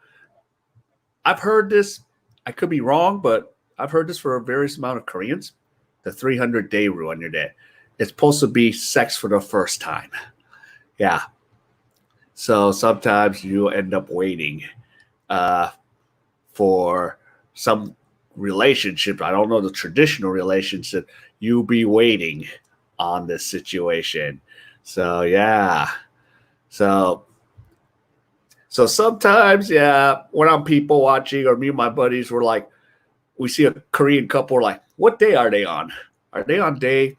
I've heard this. I could be wrong, but I've heard this for a various amount of Koreans. The 300-day rule on your day. It's supposed to be sex for the first time. Yeah. So sometimes you end up waiting for some relationship. I don't know the traditional relationship. You be waiting on this situation. So yeah. So sometimes, yeah, when I'm people watching or me and my buddies, we're like, we see a Korean couple, we're like, what day are they on? Are they on day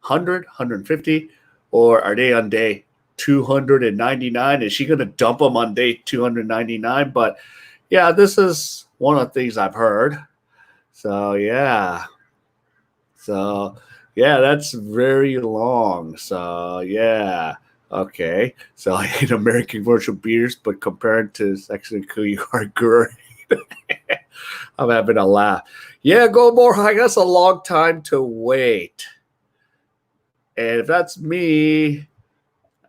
100, 150? Or are they on day 299? Is she going to dump them on day 299? But yeah, this is one of the things I've heard. So yeah. So yeah, that's very long. So yeah. Okay. So I hate American commercial beers, but compared to actually you are great. I'm having a laugh. Yeah, go more high. That's a long time to wait. And if that's me,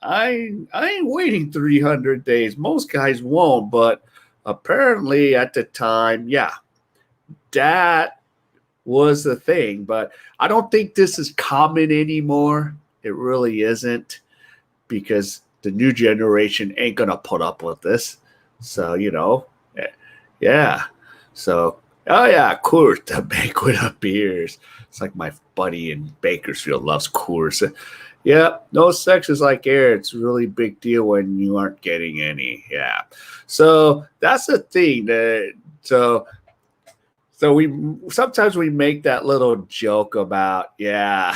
I ain't waiting 300 days. Most guys won't, but apparently at the time, yeah, that was the thing. But I don't think this is common anymore. It really isn't, because the new generation ain't gonna put up with this. So yeah. So oh yeah, Coors, the banquet of beers. It's like my buddy in Bakersfield loves Coors. Yeah, no sex is like air. It's a really big deal when you aren't getting any. Yeah. So that's the thing. So we sometimes we make that little joke about, yeah.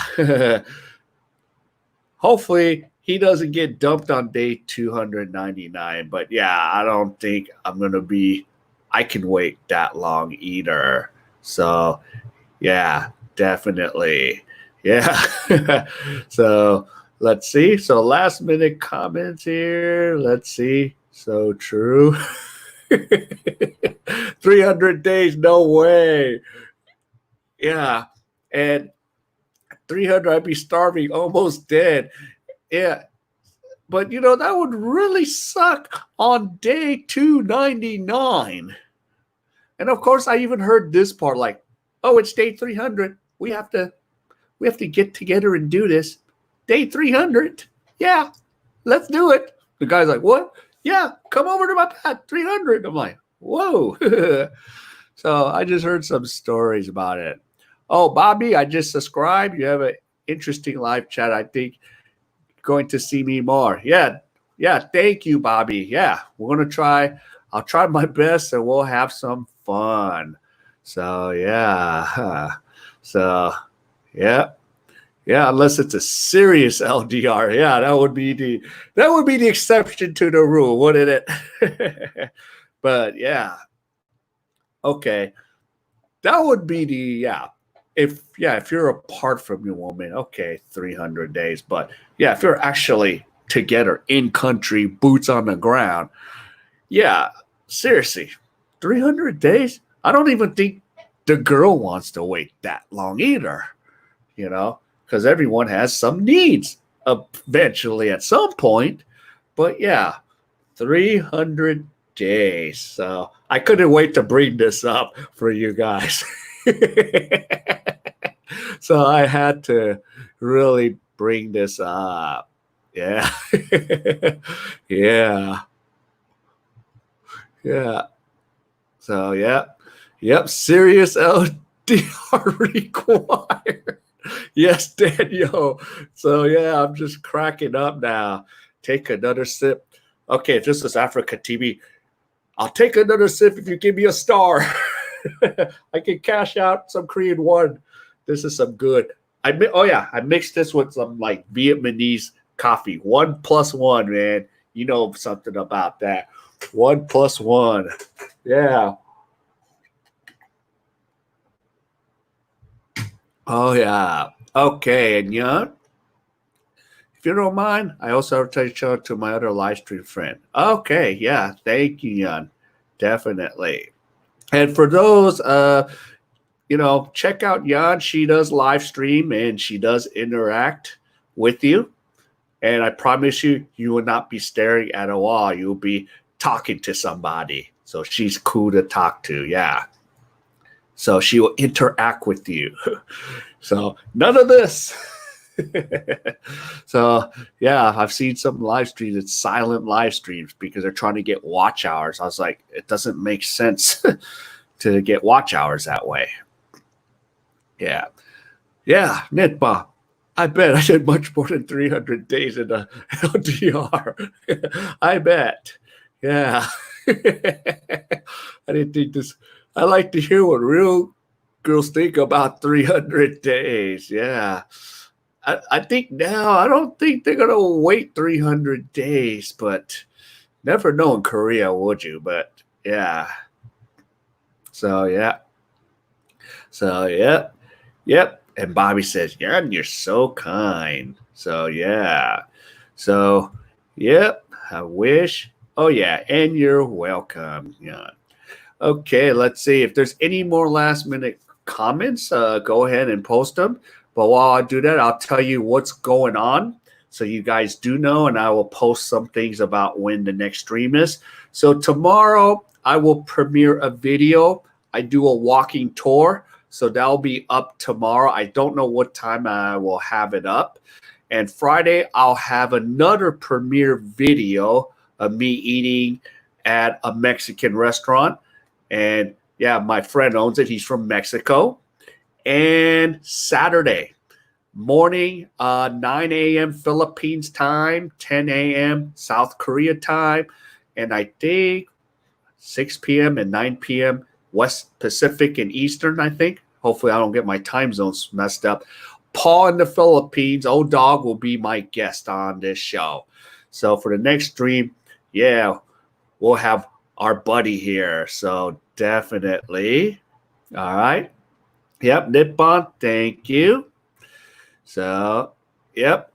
Hopefully he doesn't get dumped on day 299. But yeah, I don't think I can wait that long either. So yeah, definitely. Yeah. So let's see. So last minute comments here. Let's see. So true. 300 days, no way. Yeah. And 300, I'd be starving, almost dead. Yeah. But that would really suck on day 299. And of course, I even heard this part, like, oh, it's day 300. We have to get together and do this. Day 300. Yeah, let's do it. The guy's like, what? Yeah, come over to my pad, 300. I'm like, whoa. So I just heard some stories about it. Oh, Bobby, I just subscribed. You have an interesting live chat. I think going to see me more. Yeah. Thank you, Bobby. Yeah, we're going to try. I'll try my best and we'll have some fun. So, yeah. So, yeah. Yeah, unless it's a serious LDR. Yeah, that would be the exception to the rule, wouldn't it? But yeah. Okay. That would be if you're apart from your woman, okay, 300 days. But yeah, if you're actually together in country, boots on the ground, yeah, seriously, 300 days? I don't even think the girl wants to wait that long either, because everyone has some needs eventually at some point. But yeah, 300 days. So I couldn't wait to bring this up for you guys. So I had to really bring this up. Yeah. Yeah. Yeah. So, yep. Serious LDR required. Yes, Daniel. So, yeah, I'm just cracking up now. Take another sip. Okay, this is Africa TV. I'll take another sip if you give me a star. I can cash out some Korean one. This is some good. I mixed this with some like Vietnamese coffee. 1+1, man. You know something about that. 1+1. Yeah. Oh yeah. Okay, and yeah, if you don't mind, I also have to reach out to my other live stream friend. Okay, yeah. Thank you, Yan. Definitely. And for those check out Yan. She does live stream and she does interact with you. And I promise you, you will not be staring at a wall. You'll be talking to somebody. So she's cool to talk to. Yeah. So she will interact with you. So none of this. So yeah, I've seen some live streams. It's silent live streams because they're trying to get watch hours. I was like, it doesn't make sense to get watch hours that way. Yeah. Yeah, Netba. I bet I did much more than 300 days in the LDR. I bet. Yeah. I didn't think this. I like to hear what real girls think about 300 days. Yeah. I think now, I don't think they're going to wait 300 days, but never know in Korea, would you? But yeah. So, yeah. So, yeah. Yep. And Bobby says, yeah, you're so kind. So, yeah. So, yep. I wish. Oh, yeah. And you're welcome. Yeah. Okay. Let's see. If there's any more last minute comments, go ahead and post them. But while I do that, I'll tell you what's going on. So you guys do know, and I will post some things about when the next stream is. So tomorrow, I will premiere a video. I do a walking tour. So that'll be up tomorrow. I don't know what time I will have it up. And Friday, I'll have another premiere video of me eating at a Mexican restaurant. And yeah, my friend owns it. He's from Mexico. And Saturday morning, 9 a.m. Philippines time, 10 a.m. South Korea time. And I think 6 p.m. and 9 p.m. West Pacific and Eastern, I think. Hopefully I don't get my time zones messed up. Paul in the Philippines, old dog, will be my guest on this show. So for the next stream, yeah, we'll have our buddy here. So definitely. All right. Yep, Nippon, thank you. So, yep.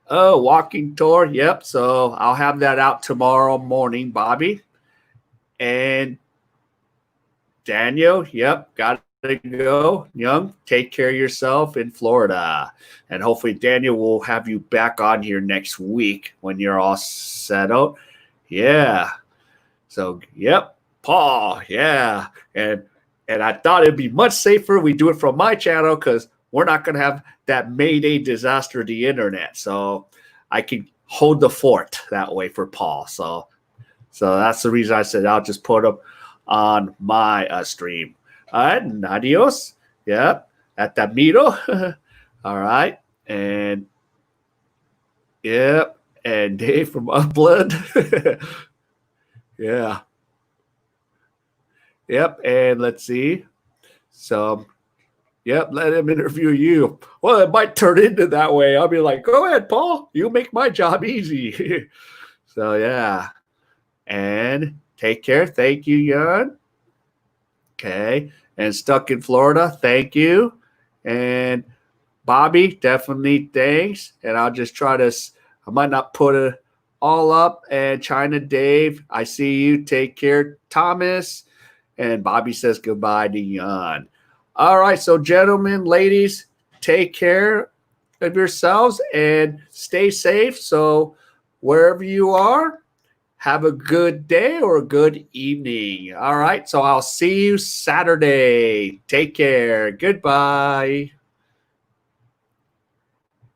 Oh, walking tour. Yep. So I'll have that out tomorrow morning, Bobby. And Daniel, yep, got to go. Young, take care of yourself in Florida. And hopefully Daniel will have you back on here next week when you're all settled. Yeah. So, yep, Paul, yeah. And I thought it'd be much safer we do it from my channel because we're not going to have that Mayday disaster of the internet. So I can hold the fort that way for Paul. So that's the reason I said I'll just put up on my stream. All right, and adios. Yep, at the miro. All right, and yep, and Dave from Upland. Yeah. Yep, and let's see. So, yep, let him interview you. Well, it might turn into that way. I'll be like, go ahead, Paul. You make my job easy. So, yeah. And take care. Thank you, Jan. Okay. And Stuck in Florida, thank you. And Bobby, definitely thanks. And I'll just try to, I might not put it all up. And China Dave, I see you. Take care. Thomas. And Bobby says goodbye to Jan. All right. So, gentlemen, ladies, take care of yourselves and stay safe. So, wherever you are, have a good day or a good evening. All right. So I'll see you Saturday. Take care. Goodbye.